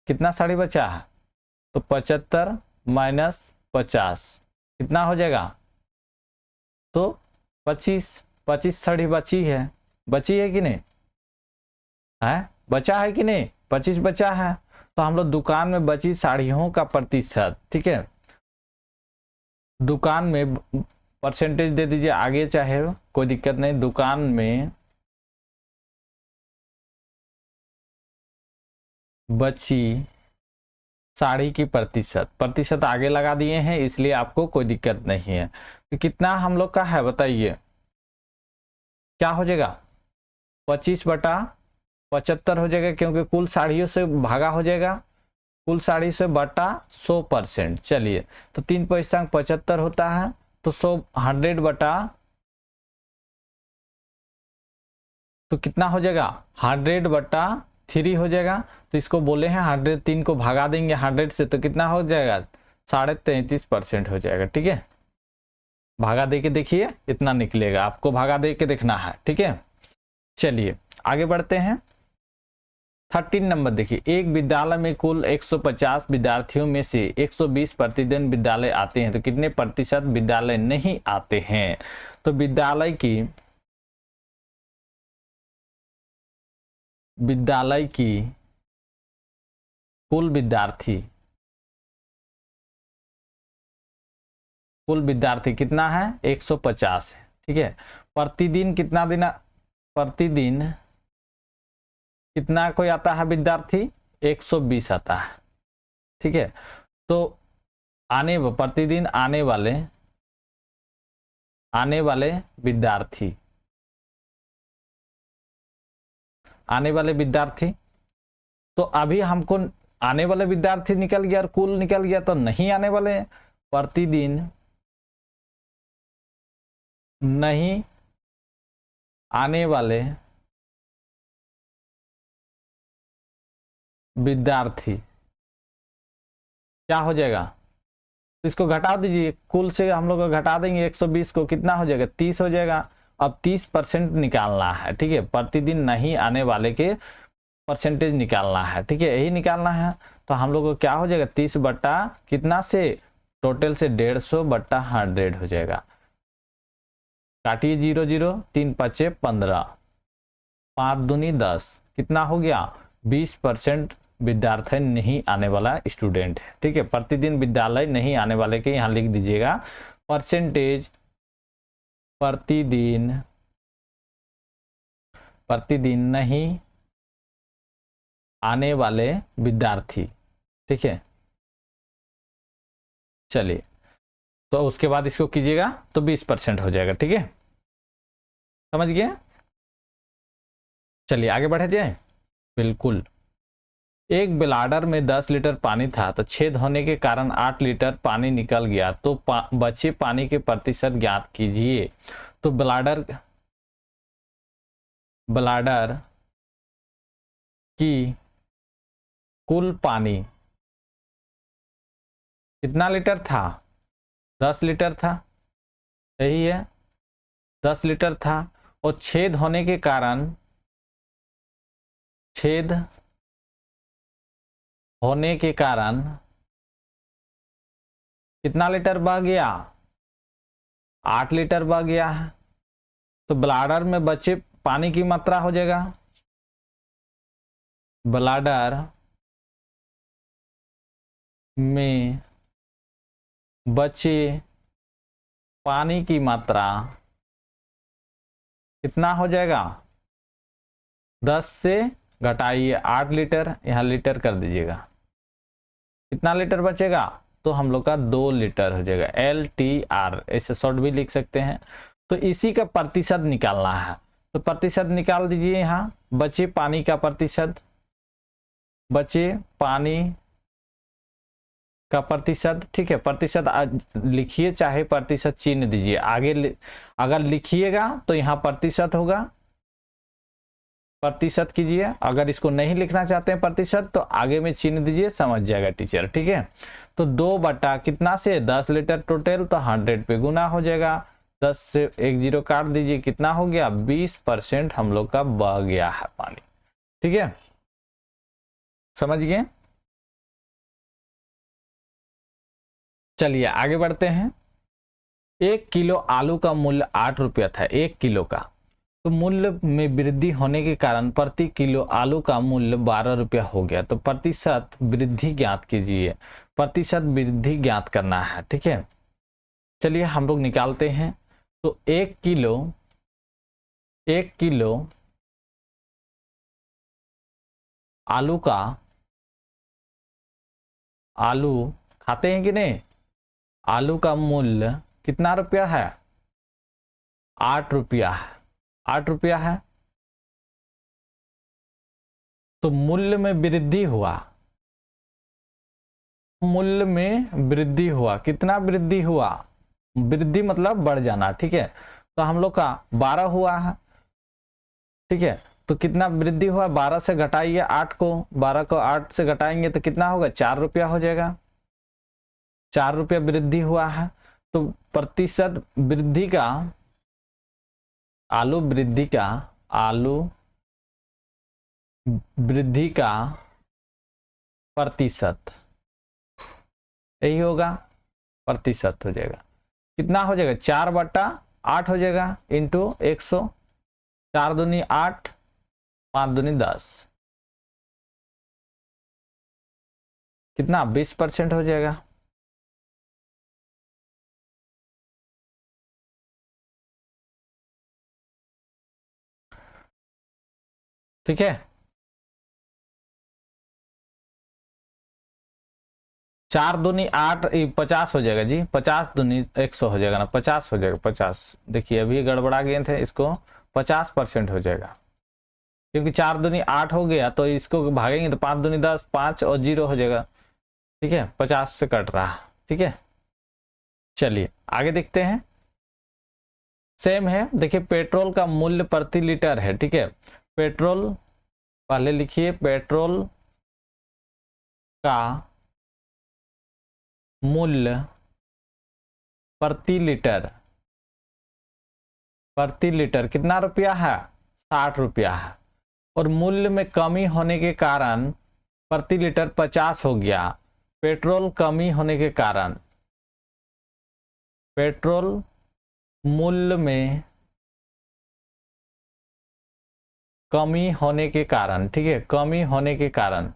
कितना साड़ी बचा है, तो 75 माइनस 50 कितना हो जाएगा, तो 25 साड़ी बची है, बची है कि नहीं है, बचा है कि नहीं, 25 बचा है। तो हम लोग दुकान में बची साड़ियों का प्रतिशत, ठीक है, दुकान में परसेंटेज दे दीजिए आगे, चाहे कोई दिक्कत नहीं। दुकान में बची साड़ी की प्रतिशत, प्रतिशत आगे लगा दिए हैं इसलिए आपको कोई दिक्कत नहीं है। तो कितना हम लोग का है बताइए, क्या हो जाएगा, 25/75 हो जाएगा, क्योंकि कुल साड़ियों से भागा हो जाएगा, कुल साड़ी से बटा 100%। चलिए, तो 3 पैसा 75 होता है, तो 100 बटा, तो कितना हो जाएगा, 100/3 हो जाएगा। तो इसको बोले हैं 100, 3 को भागा देंगे 100 से, तो कितना हो जाएगा, 33.5% हो जाएगा, ठीक है। भागा दे के देखिए, इतना निकलेगा, आपको भागा दे के देखना है, ठीक है। चलिए आगे बढ़ते हैं। 13 नंबर देखिए, एक विद्यालय में कुल 150 विद्यार्थियों में से 120 प्रतिदिन विद्यालय आते हैं, तो कितने प्रतिशत विद्यालय नहीं आते हैं। तो विद्यालय की कुल विद्यार्थी कितना है, 150 है, ठीक है। प्रतिदिन कितना दिन, प्रतिदिन कितना कोई आता है विद्यार्थी, 120 आता है, ठीक है। तो प्रतिदिन आने वाले विद्यार्थी, तो अभी हमको आने वाले विद्यार्थी निकल गया और कुल निकल गया, तो नहीं आने वाले, प्रतिदिन नहीं आने वाले विद्यार्थी क्या हो जाएगा, तो इसको घटा दीजिए, कुल से हम लोग घटा देंगे 120 को, कितना हो जाएगा, 30 हो जाएगा। अब 30% निकालना है, ठीक है, प्रतिदिन नहीं आने वाले के परसेंटेज निकालना है, ठीक है, यही निकालना है। तो हम लोग को क्या हो जाएगा, 30 बट्टा कितना से, टोटल से 150/100 हो जाएगा। काटिए 0 0, 3 5 15, 5 दूनी 10, कितना हो गया, 20% विद्यार्थी नहीं आने वाला स्टूडेंट है, ठीक है। प्रतिदिन विद्यालय नहीं आने वाले के यहाँ लिख दीजिएगा परसेंटेज, प्रतिदिन नहीं आने वाले विद्यार्थी, ठीक है। चलिए, तो उसके बाद इसको कीजिएगा तो 20% हो जाएगा, ठीक है, समझ गए। चलिए आगे बढ़े जाए। बिल्कुल, एक ब्लाडर में 10 लीटर पानी था, तो छेद होने के कारण 8 लीटर पानी निकल गया, तो बचे पानी के प्रतिशत ज्ञात कीजिए। तो ब्लाडर की कुल पानी कितना लीटर था, 10 लीटर था, सही है, 10 लीटर था, और छेद होने के कारण कितना लीटर बह गया, 8 लीटर बह गया है। तो ब्लाडर में बचे पानी की मात्रा हो जाएगा, ब्लाडर में बचे पानी की मात्रा कितना हो जाएगा, 10 से घटाइए 8 लीटर, यहां लीटर कर दीजिएगा, कितना लीटर बचेगा, तो हम लोग का 2 लीटर हो जाएगा, LTR ऐसे शॉर्ट भी लिख सकते हैं। तो इसी का प्रतिशत निकालना है, तो प्रतिशत निकाल दीजिए, यहाँ बचे पानी का प्रतिशत, बचे पानी का प्रतिशत, ठीक है, प्रतिशत लिखिए चाहे प्रतिशत चिन्ह दीजिए, आगे अगर लिखिएगा तो यहाँ प्रतिशत होगा, प्रतिशत कीजिए, अगर इसको नहीं लिखना चाहते हैं प्रतिशत तो आगे में चिन्ह दीजिए, समझ जाएगा टीचर, ठीक है। तो 2 बटा कितना से 10 लीटर टोटल, तो 100 पे गुना हो जाएगा, 10 से 1 0 काट दीजिए, कितना हो गया 20% हम लोग का बह गया है पानी, ठीक है, समझ गए। चलिए आगे बढ़ते हैं। 1 किलो आलू का मूल्य 8 रुपया था, 1 किलो का, तो मूल्य में वृद्धि होने के कारण प्रति किलो आलू का मूल्य 12 रुपया हो गया, तो प्रतिशत वृद्धि ज्ञात कीजिए, प्रतिशत वृद्धि ज्ञात करना है, ठीक है। चलिए हम लोग निकालते हैं। तो 1 किलो आलू खाते हैं कि नहीं, आलू का मूल्य कितना रुपया है, 8 रुपया है, 8 रुपया है, तो मूल्य में वृद्धि हुआ, मूल्य में वृद्धि हुआ, कितना वृद्धि हुआ, वृद्धि मतलब बढ़ जाना, ठीक है। तो हम लोग का 12 हुआ है, ठीक है, तो कितना वृद्धि हुआ, 12 से घटाइए 8 को, 12 को 8 से घटाएंगे तो कितना होगा 4 रुपया हो जाएगा, 4 रुपया वृद्धि हुआ है। तो प्रतिशत वृद्धि का, आलू वृद्धि का प्रतिशत, यही होगा, प्रतिशत हो जाएगा, कितना हो जाएगा 4 बटा 8 हो जाएगा इंटू 100, 4 दूनी 8, 5 दूनी 10, कितना 20% हो जाएगा, ठीक है। 4 दूनी 8, 50 हो जाएगा जी, 50 दूनी 100 हो जाएगा ना, 50 हो जाएगा, 50, देखिए अभी गड़बड़ा गए थे, इसको 50% हो जाएगा, क्योंकि 4 दूनी 8 हो गया, तो इसको भागेंगे तो 5 दूनी 10, 5 और 0 हो जाएगा, ठीक है, 50 से कट रहा, ठीक है। चलिए आगे देखते हैं। सेम है, देखिए पेट्रोल का मूल्य प्रति लीटर है, ठीक है, पेट्रोल पहले लिखिए, पेट्रोल का मूल्य प्रति लीटर कितना रुपया है, 60 रुपया है, और मूल्य में कमी होने के कारण प्रति लीटर 50 हो गया, पेट्रोल कमी होने के कारण, पेट्रोल मूल्य में कमी होने के कारण, ठीक है, कमी होने के कारण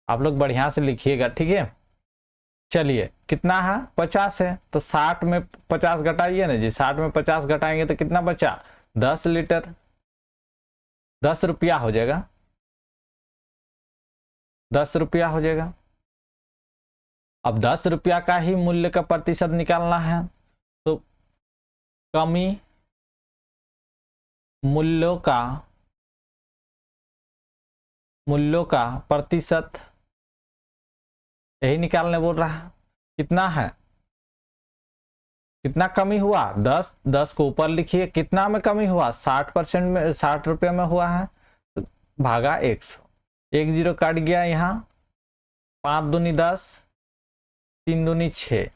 आप लोग बढ़िया से लिखिएगा, ठीक है। चलिए कितना है 50 है, तो 60 में 50 घटाइए ना जी, 60 में 50 घटाएंगे तो कितना बचा 10 लीटर, 10 रुपया हो जाएगा, 10 रुपया हो जाएगा। अब 10 रुपया का ही मूल्य का प्रतिशत निकालना है, तो कमी मूल्यों का प्रतिशत, यही निकालने बोल रहा है, कितना है, कितना कमी हुआ 10, 10 को ऊपर लिखिए, कितना में कमी हुआ 60% में, 60 रुपये में हुआ है, तो भागा 100, 1 0 कट गया, यहाँ 5 दूनी 10, 3 दूनी 6,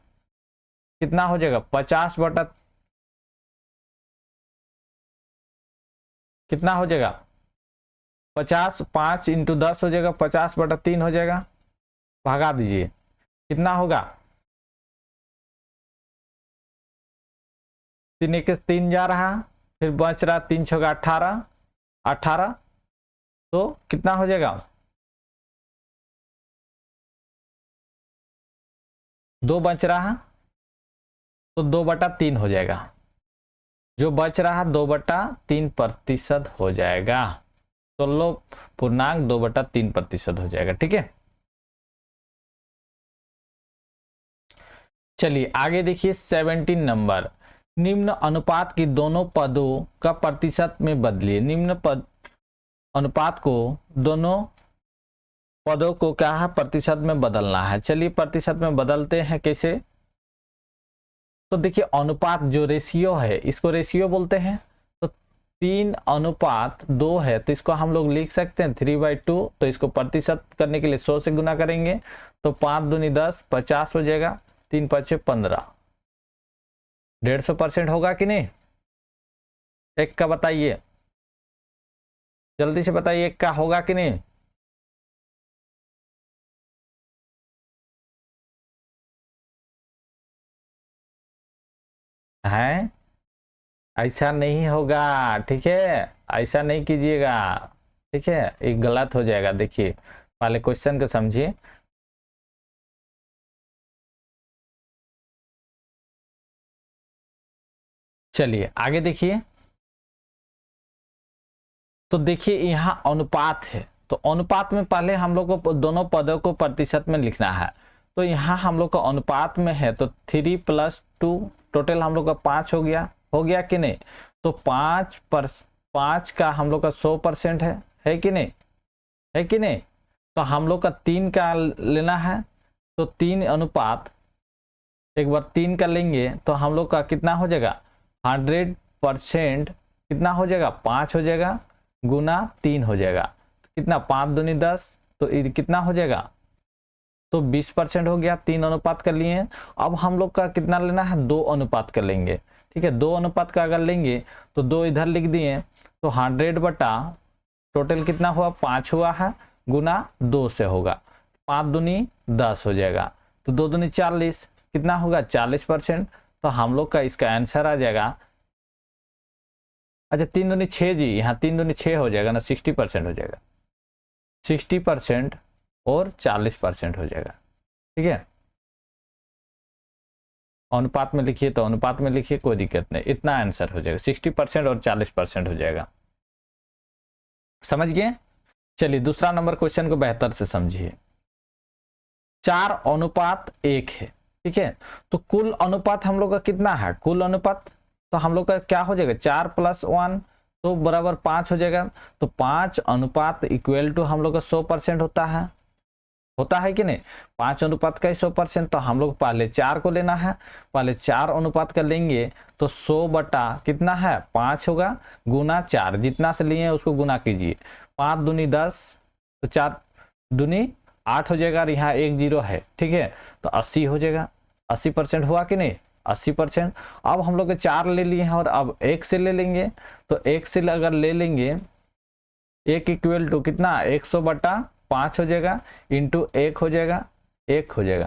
कितना हो जाएगा 50 बटा, कितना हो जाएगा 50, 5 इंटू 10 हो जाएगा, 50 बटा 3 हो जाएगा, भागा दीजिए, कितना होगा 3 1 3 जा रहा, फिर बच रहा 3 6 18, 18, तो कितना हो जाएगा 2 बच रहा, तो 2 बटा 3 हो जाएगा, जो बच रहा 2 बटा 3% हो जाएगा, 16.2 बटा 3% हो जाएगा, ठीक है। चलिए आगे देखिए 17 नंबर, निम्न अनुपात की दोनों पदों का प्रतिशत में बदलिए, निम्न पद अनुपात को दोनों पदों को क्या है, प्रतिशत में बदलना है। चलिए प्रतिशत में बदलते हैं, कैसे? तो देखिए अनुपात जो रेशियो है, इसको रेशियो बोलते हैं। तो 3:2 है, तो इसको हम लोग लिख सकते हैं 3/2। तो इसको प्रतिशत करने के लिए 100 से गुना करेंगे, तो 5 दूनी 10, 50 हो जाएगा। 3 5 15, 150% होगा कि नहीं? एक का बताइए, जल्दी से बताइए, एक का होगा कि नहीं? है, ऐसा नहीं होगा, ठीक है? ऐसा नहीं कीजिएगा, ठीक है? ये गलत हो जाएगा। देखिए पहले क्वेश्चन को समझिए। चलिए आगे देखिए। तो देखिए यहां अनुपात है, तो अनुपात में पहले हम लोग को दोनों पदों को प्रतिशत में लिखना है। तो यहाँ हम लोग का अनुपात में है, तो 3 + 2 टोटल हम लोग का 5 हो गया कि नहीं? तो 5 का हम लोग का 100% है कि नहीं? है कि नहीं? तो हम लोग का 3 का लेना है, तो 3 अनुपात, एक बार 3 का लेंगे तो हम लोग का कितना हो जाएगा? 100% कितना हो जाएगा? 5 हो जाएगा, गुना 3 हो जाएगा। तो कितना? 5 दूनी 10, तो कितना हो जाएगा? तो 20% हो गया। 3 अनुपात कर लिए। अब हम लोग का कितना लेना है? 2 अनुपात कर लेंगे, ठीक है? 2 अनुपात का अगर लेंगे तो 2 इधर लिख दिए, तो 100 बटा टोटल कितना हुआ? 5 हुआ है, गुना 2 से होगा। 5 दूनी 10 हो जाएगा, तो 2 दूनी 40, कितना होगा? 40%। तो हम लोग का इसका आंसर आ जाएगा, अच्छा 3 दूनी 6 जी, यहाँ 3 दूनी 6 हो जाएगा ना, 60% हो जाएगा। 60% और 40% हो जाएगा, ठीक है? अनुपात में लिखिए तो अनुपात में लिखिए, कोई दिक्कत नहीं, इतना आंसर हो जाएगा। 60% और 40% हो जाएगा। समझ गए? चलिए दूसरा नंबर क्वेश्चन को बेहतर से समझिए। 4:1 है, ठीक है? तो कुल अनुपात हम लोग का कितना है? कुल अनुपात तो हम लोग का क्या हो जाएगा? 4 + 1 तो बराबर 5 हो जाएगा। तो 5 अनुपात इक्वल टू हम लोग का 100% होता है कि नहीं? 5 अनुपात का 100%, तो हम लोग पहले 4 को लेना है। पहले 4 अनुपात का लेंगे तो 100 बटा कितना है? 5 होगा, गुना 4, जितना से लिए उसको गुना कीजिए। 5 दूनी 10, तो 4 दूनी 8 हो जाएगा, और यहाँ 1 0 है, ठीक है? तो 80 हो जाएगा। 80% हुआ कि नहीं? 80%। अब हम लोग 4 ले लिए हैं, और अब 1 से ले लेंगे। तो 1 से अगर ले लेंगे, 1 इक्वल टू कितना? 100 बटा 5 हो जाएगा, इंटू 1 हो जाएगा, 1 हो जाएगा।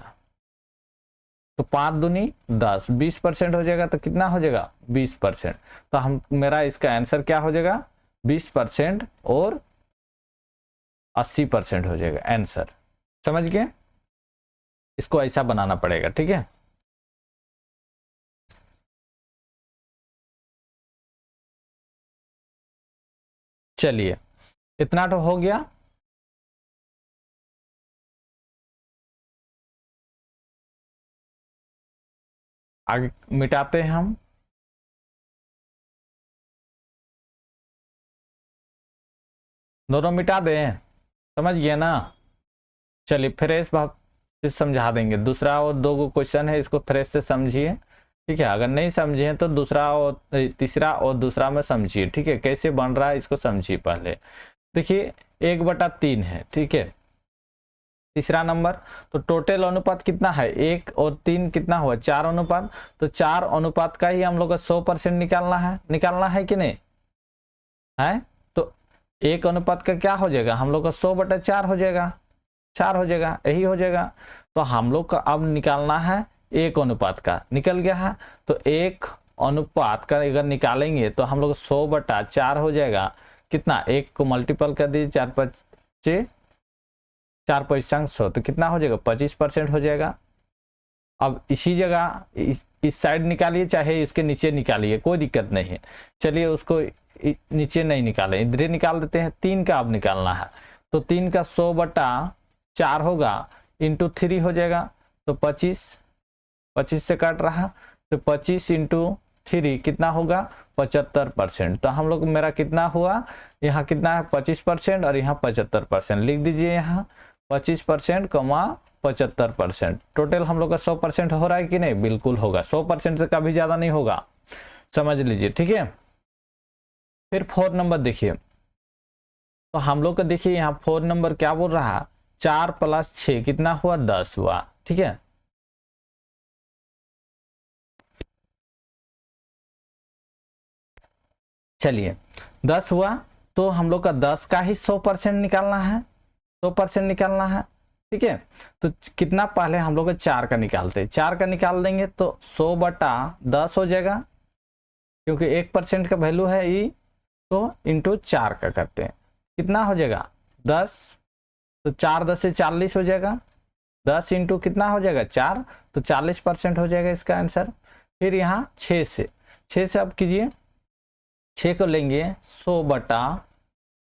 तो 5 दूनी 10, 20% हो जाएगा। तो कितना हो जाएगा? 20%। तो हम मेरा इसका आंसर क्या हो जाएगा? 20% और 80% हो जाएगा आंसर। समझ गए? इसको ऐसा बनाना पड़ेगा, ठीक है? चलिए इतना तो हो गया। आगे मिटाते हैं हम। दोनों मिटा दें, समझ गए ना? चलिए फ्रेश भाव से समझा देंगे। दूसरा और 2 क्वेश्चन है, इसको फ्रेश से समझिए, ठीक है? अगर नहीं समझे तो दूसरा और तीसरा और दूसरा में समझिए, ठीक है? कैसे बन रहा है इसको समझिए पहले। देखिए 1/3 है, ठीक है? तीसरा नंबर, तो टोटल अनुपात कितना है? 1 और 3 कितना हुआ? 4 अनुपात। तो 4 अनुपात का ही हम लोग का 100% निकालना है कि नहीं है? तो 1 अनुपात का क्या हो जाएगा? हम लोग का 100/4 हो जाएगा, 4 हो जाएगा, यही हो जाएगा। तो हम लोग का अब निकालना है 1 अनुपात का, निकल गया है। तो 1 अनुपात का अगर निकालेंगे तो हम लोग 100/4 हो जाएगा। कितना? 1 को मल्टीपल कर दीजिए, 4 5 4 5 100, तो कितना हो जाएगा? 25% हो जाएगा। अब इसी जगह इस साइड निकालिए, चाहे इसके नीचे निकालिए, कोई दिक्कत नहीं है। चलिए उसको नीचे नहीं निकालें, इधर निकाल देते हैं। 3 का अब निकालना है, तो 3 का 100/4 होगा, इंटू 3 हो जाएगा। तो 25 से काट रहा, तो 25 इंटू 3 कितना होगा? 75%। तो हम लोग मेरा कितना हुआ? यहाँ कितना है? 25% और यहाँ 75%। लिख दीजिए यहाँ 25% कमा 75%, टोटल हम लोग का 100% हो रहा है कि नहीं? बिल्कुल होगा, 100% से कभी ज्यादा नहीं होगा, समझ लीजिए, ठीक है। फिर 4 नंबर देखिए, तो हम लोग का देखिए यहाँ 4 नंबर क्या बोल रहा है, 4 + 6 कितना हुआ? 10 हुआ, ठीक है। चलिए 10 हुआ, तो हम लोग का 10 का ही 100% निकालना है, 100% निकालना है, ठीक है। तो कितना पहले हम लोग 4 का निकालते हैं, 4 का निकाल देंगे तो 100/10 हो जाएगा, क्योंकि 1% का वैल्यू है ई, तो इंटू 4 का करते हैं, कितना हो जाएगा? 10, तो 4 10 से 40 हो जाएगा, 10 इंटू कितना हो जाएगा? 4, तो 40% हो जाएगा इसका आंसर। फिर यहाँ 6 से अब कीजिए, 6 को लेंगे 100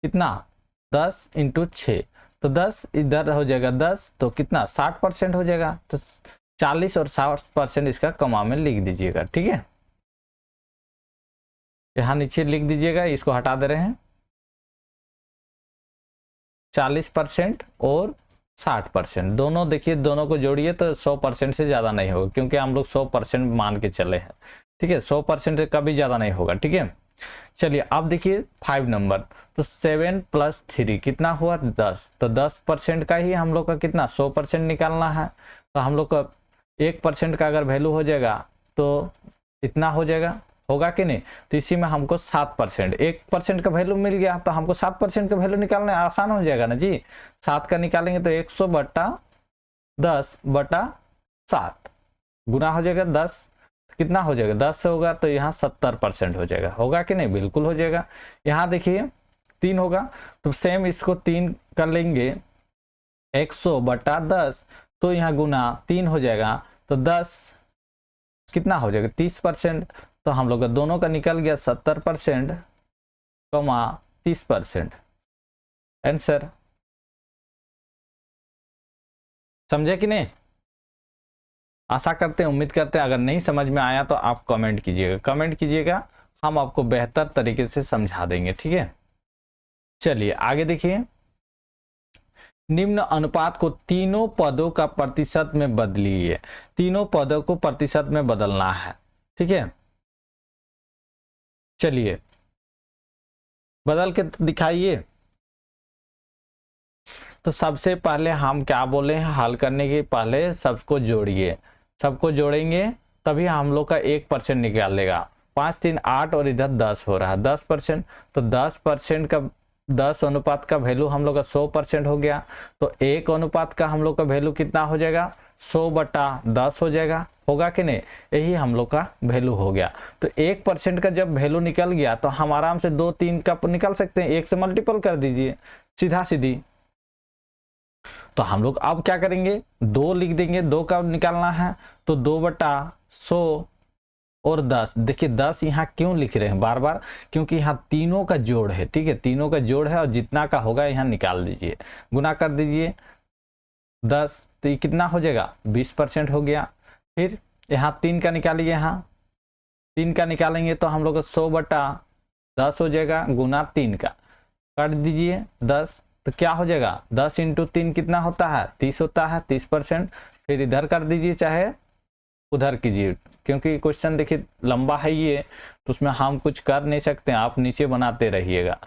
कितना? 10 इंटू 6, तो 10 इधर हो जाएगा 10, तो कितना? 60% हो जाएगा, तो 40 और 60% इसका कॉमा में लिख दीजिएगा, ठीक है। यहाँ नीचे लिख दीजिएगा, इसको हटा दे रहे हैं, 40% और 60%, दोनों देखिए, दोनों को जोड़िए तो 100% से ज्यादा नहीं होगा, क्योंकि हम लोग 100% मान के चले हैं, ठीक है। 100% से कभी ज्यादा नहीं होगा, ठीक है। चलिए अब देखिए 5 नंबर, तो 7 + 3 कितना हुआ? 10, तो 10% का ही हम लोग का कितना? 100% निकालना है, तो हम लोग का 1% का अगर वैल्यू हो जाएगा तो इतना हो जाएगा, होगा कि नहीं? तो इसी में हमको 7%, 1% का वैल्यू मिल गया, तो हमको 7% का वैल्यू निकालना आसान हो जाएगा ना जी। 7 का निकालेंगे तो 100/10/7 गुना हो जाएगा 10, कितना हो जाएगा? 10 से होगा तो यहाँ 70% हो जाएगा, होगा कि नहीं? बिल्कुल हो जाएगा। यहाँ देखिए 3 होगा, तो सेम इसको 3 कर लेंगे, 100/10, तो यहाँ गुना 3 हो जाएगा, तो 10 कितना हो जाएगा? 30%, तो हम लोग का दोनों का निकल गया 70%, 30%, आंसर। समझे कि नहीं? आशा करते हैं, उम्मीद करते हैं, अगर नहीं समझ में आया तो आप कमेंट कीजिएगा, हम आपको बेहतर तरीके से समझा देंगे, ठीक है। चलिए आगे देखिए, निम्न अनुपात को तीनों पदों का प्रतिशत में बदलिए, तीनों पदों को प्रतिशत में बदलना है, ठीक है। चलिए बदल के दिखाइए। तो सबसे पहले हम क्या बोले हैं, हल करने के पहले सबको जोड़िए, सबको जोड़ेंगे तभी हम लोग का 1% निकालेगा। 5 3 8 और इधर 10 हो रहा है, 10%, तो 10% का 10 अनुपात का वैल्यू हम लोग का 100% हो गया, तो 1 अनुपात का हम लोग का वैल्यू कितना हो जाएगा? 100/10 हो जाएगा, होगा कि नहीं? यही हम लोग का वैल्यू हो गया। तो 1% का जब वैल्यू निकल गया तो हम आराम से 2 3 का निकाल सकते हैं, 1 से मल्टीपल कर दीजिए, सीधा सीधी। तो हम लोग अब क्या करेंगे, 2 लिख देंगे, 2 का निकालना है, तो 2/100 और 10। देखिए 10 यहाँ क्यों लिख रहे हैं बार बार, क्योंकि यहाँ तीनों का जोड़ है, ठीक है, तीनों का जोड़ है, और जितना का होगा यहाँ निकाल दीजिए, गुना कर दीजिए 10, तो ये कितना हो जाएगा? 20% हो गया। फिर यहाँ 3 का निकालिए, यहाँ 3 का निकालेंगे तो हम लोग 100/10 हो जाएगा, गुना 3 का कर दीजिए 10, तो क्या हो जाएगा? 10 इंटू 3 कितना होता है? 30 होता है, 30%। फिर इधर कर दीजिए, चाहे उधर कीजिए, क्योंकि क्वेश्चन देखिए लंबा है ये, तो उसमें हम कुछ कर नहीं सकते, आप नीचे बनाते रहिएगा।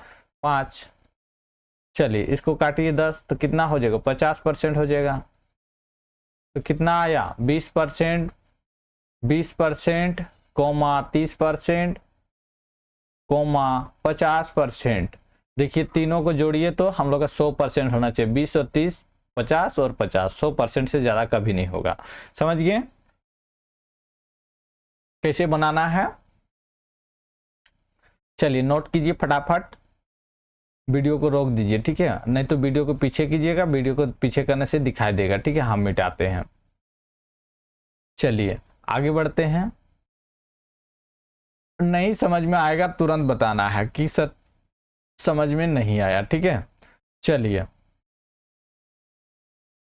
5, चलिए इसको काटिए 10, तो कितना हो जाएगा? 50% हो जाएगा, तो कितना आया? 20%, 20%, 30%, 50%। देखिए तीनों को जोड़िए तो हम लोग का 100% होना चाहिए, 20 और 30, 50 और 50, 100% से ज्यादा कभी नहीं होगा। समझ गए कैसे बनाना है? चलिए नोट कीजिए फटाफट, वीडियो को रोक दीजिए, ठीक है, नहीं तो वीडियो को पीछे कीजिएगा, वीडियो को पीछे करने से दिखाई देगा, ठीक है, हम मिटाते हैं। चलिए आगे बढ़ते हैं। नहीं समझ में आएगा तुरंत बताना है कि सर समझ में नहीं आया, ठीक है। चलिए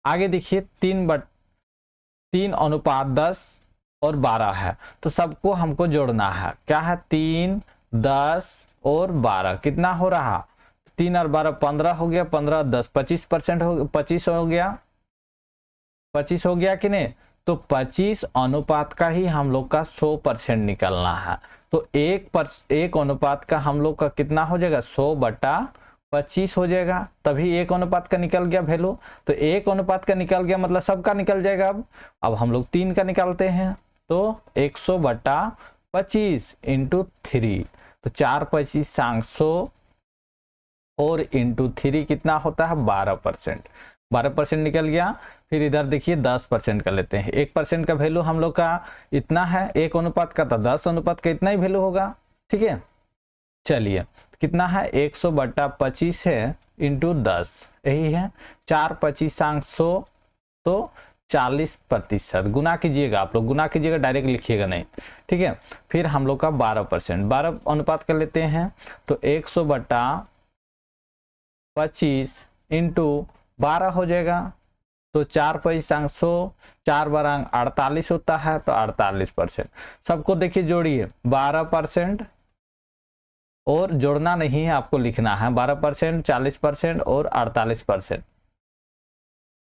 आगे देखिए, 3:10 और 12 है, तो सबको हमको जोड़ना है, क्या है? 3 10 और 12 कितना हो रहा? 3 और 12 15 हो गया, 15 10 25% हो, 25 हो गया, 25 हो गया कि नहीं। तो 25 अनुपात का ही हम लोग का 100% निकलना है। तो एक अनुपात का हम लोग का कितना हो जाएगा, 100/25 हो जाएगा, तभी एक अनुपात का निकल गया वैल्यू। तो एक अनुपात का निकल गया मतलब सबका निकल जाएगा। अब हम लोग 3 का निकालते हैं, तो 100/25 इंटू 3, तो 4 25 100 और इंटू 3 कितना होता है 12%, 12% निकल गया। फिर इधर देखिए 10% का लेते हैं, 1% का वैल्यू हम लोग का इतना है, एक अनुपात का, तो 10 अनुपात का इतना ही वैल्यू होगा, ठीक है। चलिए कितना है 100/25 है इंटू 10, यही है 4 25 100, तो 40%। गुना कीजिएगा, आप लोग गुना कीजिएगा, डायरेक्ट लिखिएगा नहीं, ठीक है। फिर हम लोग का 12%, 12 अनुपात का लेते हैं, तो 100/25 इंटू 12 हो जाएगा, तो 4 25 100, 4 12 48 होता है, तो 48%। सबको देखिए जोड़िए, 12% और जोड़ना नहीं है, आपको लिखना है 12%, 40% और 48%।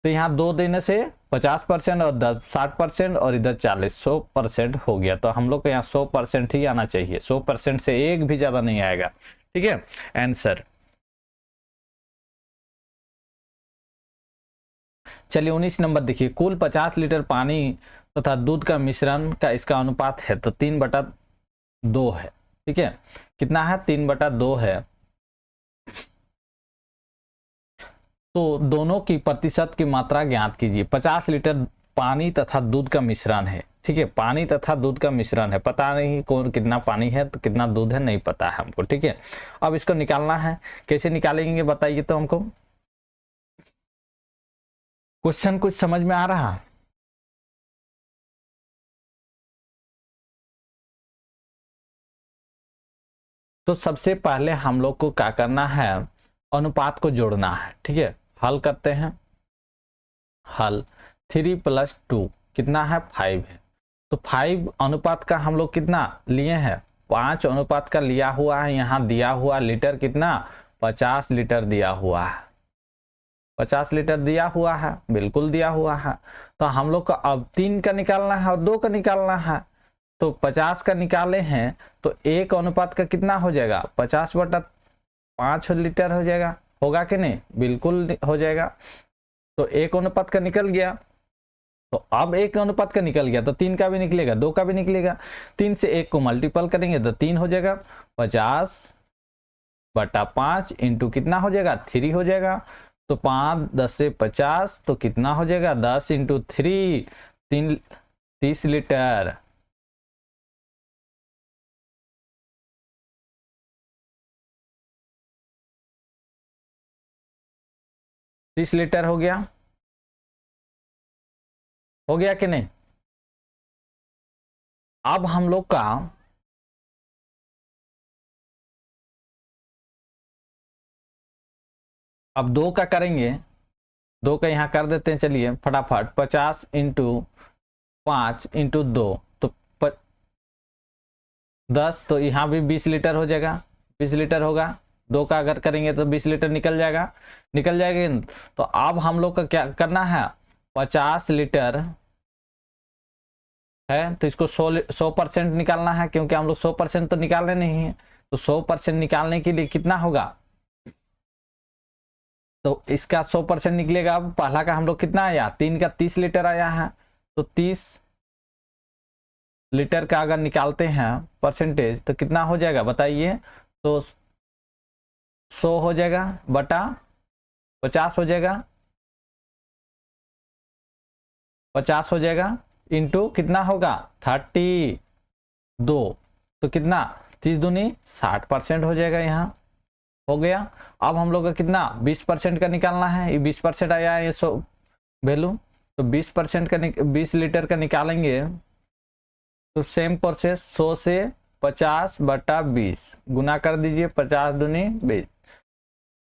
तो यहाँ 2 देने से 50% और 10 60% और इधर 40 100% हो गया। तो हम लोग को यहाँ 100% ही आना चाहिए, 100% से एक भी ज्यादा नहीं आएगा, ठीक है। आंसर चलिए 19 नंबर देखिए, कुल 50 लीटर पानी तथा दूध का मिश्रण का इसका अनुपात है, तो 3/2 है, ठीक है। कितना है 3/2 है। तो दोनों की प्रतिशत की मात्रा ज्ञात कीजिए। 50 लीटर पानी तथा दूध का मिश्रण है, ठीक है, पानी तथा दूध का मिश्रण है, पता नहीं कौन कितना पानी है तो कितना दूध है नहीं पता है हमको, ठीक है। अब इसको निकालना है, कैसे निकालेंगे बताइए तो हमको। क्वेश्चन कुछ समझ में आ रहा? तो सबसे पहले हम लोग को क्या करना है, अनुपात को जोड़ना है, ठीक है। हल करते हैं, हल 3 + 2 कितना है 5 है। तो 5 अनुपात का हम लोग कितना लिए हैं, 5 अनुपात का लिया हुआ है। यहाँ दिया हुआ लीटर कितना 50 लीटर दिया हुआ है, 50 लीटर दिया हुआ है, बिल्कुल दिया हुआ है। तो हम लोग का अब 3 का निकालना है और 2 का निकालना है। तो 50 का निकाले हैं, तो एक अनुपात का कितना हो जाएगा 50/5 लीटर हो जाएगा, होगा कि नहीं, बिल्कुल हो जाएगा। तो एक अनुपात का निकल गया, तो अब एक अनुपात का निकल गया, तो 3 का भी निकलेगा, 2 का भी निकलेगा। 3 से 1 को मल्टीपल करेंगे तो 3 हो जाएगा, 50/5 इंटू कितना हो जाएगा 3 हो जाएगा। तो 5 10 से 50, तो कितना हो जाएगा 10 इंटू 3 30 लीटर। तीस लीटर हो गया, हो गया कि नहीं। अब हम लोग का अब 2 का करेंगे, 2 का यहाँ कर देते हैं, चलिए फटाफट। 50 इंटू 5 इंटू 2 तो 10, तो यहाँ भी 20 लीटर हो जाएगा, 20 लीटर होगा। 2 का अगर करेंगे तो 20 लीटर निकल जाएगा, निकल जाएगा। तो अब हम लोग का क्या करना है, 50 लीटर है तो इसको 100% निकालना है, क्योंकि हम लोग 100% तो निकालने नहीं है। तो 100% निकालने के लिए कितना होगा, तो इसका 100% निकलेगा। अब पहला का हम लोग कितना आया 3 का 30 लीटर आया है, तो 30 लीटर का अगर निकालते हैं परसेंटेज तो कितना हो जाएगा बताइए। तो 100 हो जाएगा बटा 50 हो जाएगा, 50 हो जाएगा इंटू कितना होगा 32, तो कितना 30 दूनी 60% हो जाएगा, यहाँ हो गया। अब हम लोग का कितना 20% का निकालना है, ये 20% आया है ये 100 वैल्यू। तो 20% का 20 लीटर का निकालेंगे, तो सेम प्रोसेस 100 से 50/20 गुना कर दीजिए, 50 दूनी 20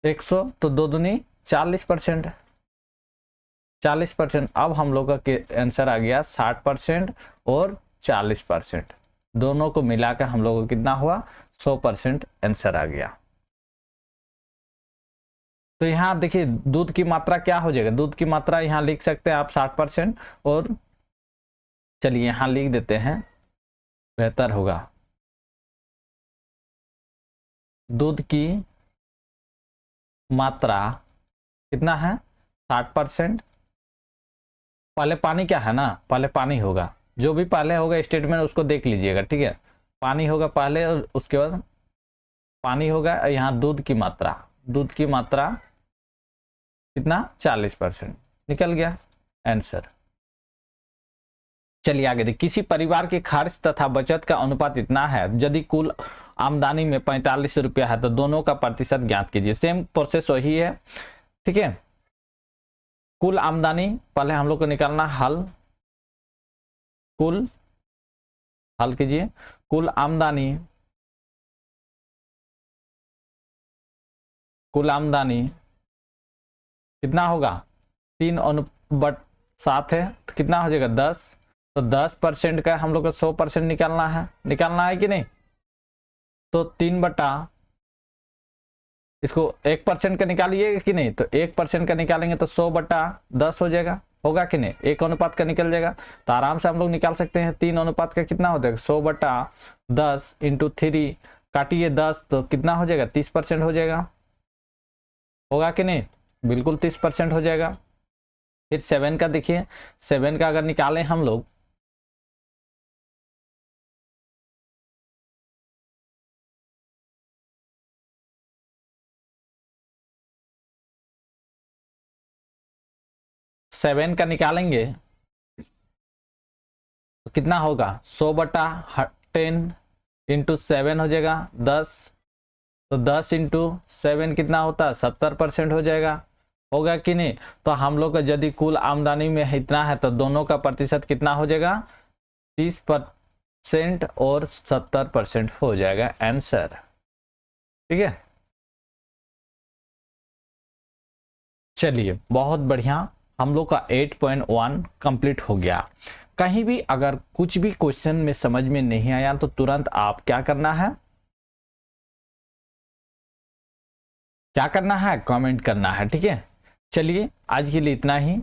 100, तो 2 दूनी 40%, 40%। अब हम लोग का आंसर आ गया 60% और 40%, दोनों को मिलाकर हम लोग को कितना हुआ 100% आंसर आ गया। तो यहाँ देखिए दूध की मात्रा क्या हो जाएगा, दूध की मात्रा यहाँ लिख सकते हैं आप 60%, और चलिए यहाँ लिख देते हैं, बेहतर होगा। दूध की मात्रा कितना है, 60%। पहले पानी क्या है ना, पहले पानी होगा, जो भी पहले होगा स्टेटमेंट उसको देख लीजिएगा, ठीक है। पानी होगा पहले और उसके बाद पानी होगा, यहाँ दूध की मात्रा, दूध की मात्रा कितना, 40%, निकल गया आंसर। चलिए आगे देखिए, किसी परिवार के खर्च तथा बचत का अनुपात इतना है, यदि कुल आमदनी में 45 रुपया है तो दोनों का प्रतिशत ज्ञात कीजिए। सेम प्रोसेस वही है, ठीक है। कुल आमदनी पहले हम लोग को निकालना, हल कीजिए, कुल आमदनी, कितना होगा, 3/7 है तो कितना हो जाएगा 10, तो 10% का हम लोग को 100% निकालना है कि नहीं। तो 3 इसको 1% का निकालिएगा कि नहीं, तो 1% का निकालेंगे तो 100/10 हो जाएगा, होगा कि नहीं, 1 अनुपात का निकल जाएगा। तो आराम से हम लोग निकाल सकते हैं 3 अनुपात का कितना हो जाएगा, 100/10 इंटू 3, काटिए 10 तो कितना हो जाएगा, 30% हो जाएगा, होगा कि नहीं, बिल्कुल 30% हो जाएगा। फिर 7 का देखिए, 7 का अगर निकालें हम लोग, सेवन का निकालेंगे तो कितना होगा, 100/10 इंटू 7 हो जाएगा 10, तो 10 इंटू 7 कितना होता है, 70% हो जाएगा, होगा कि नहीं। तो हम लोग का यदि कुल आमदनी में इतना है तो दोनों का प्रतिशत कितना हो जाएगा, 30% और 70% हो जाएगा आंसर, ठीक है। चलिए बहुत बढ़िया, हम लोग का 8.1 कंप्लीट हो गया। कहीं भी अगर कुछ भी क्वेश्चन में समझ में नहीं आया तो तुरंत आप क्या करना है, कमेंट करना है, ठीक है। चलिए आज के लिए इतना ही।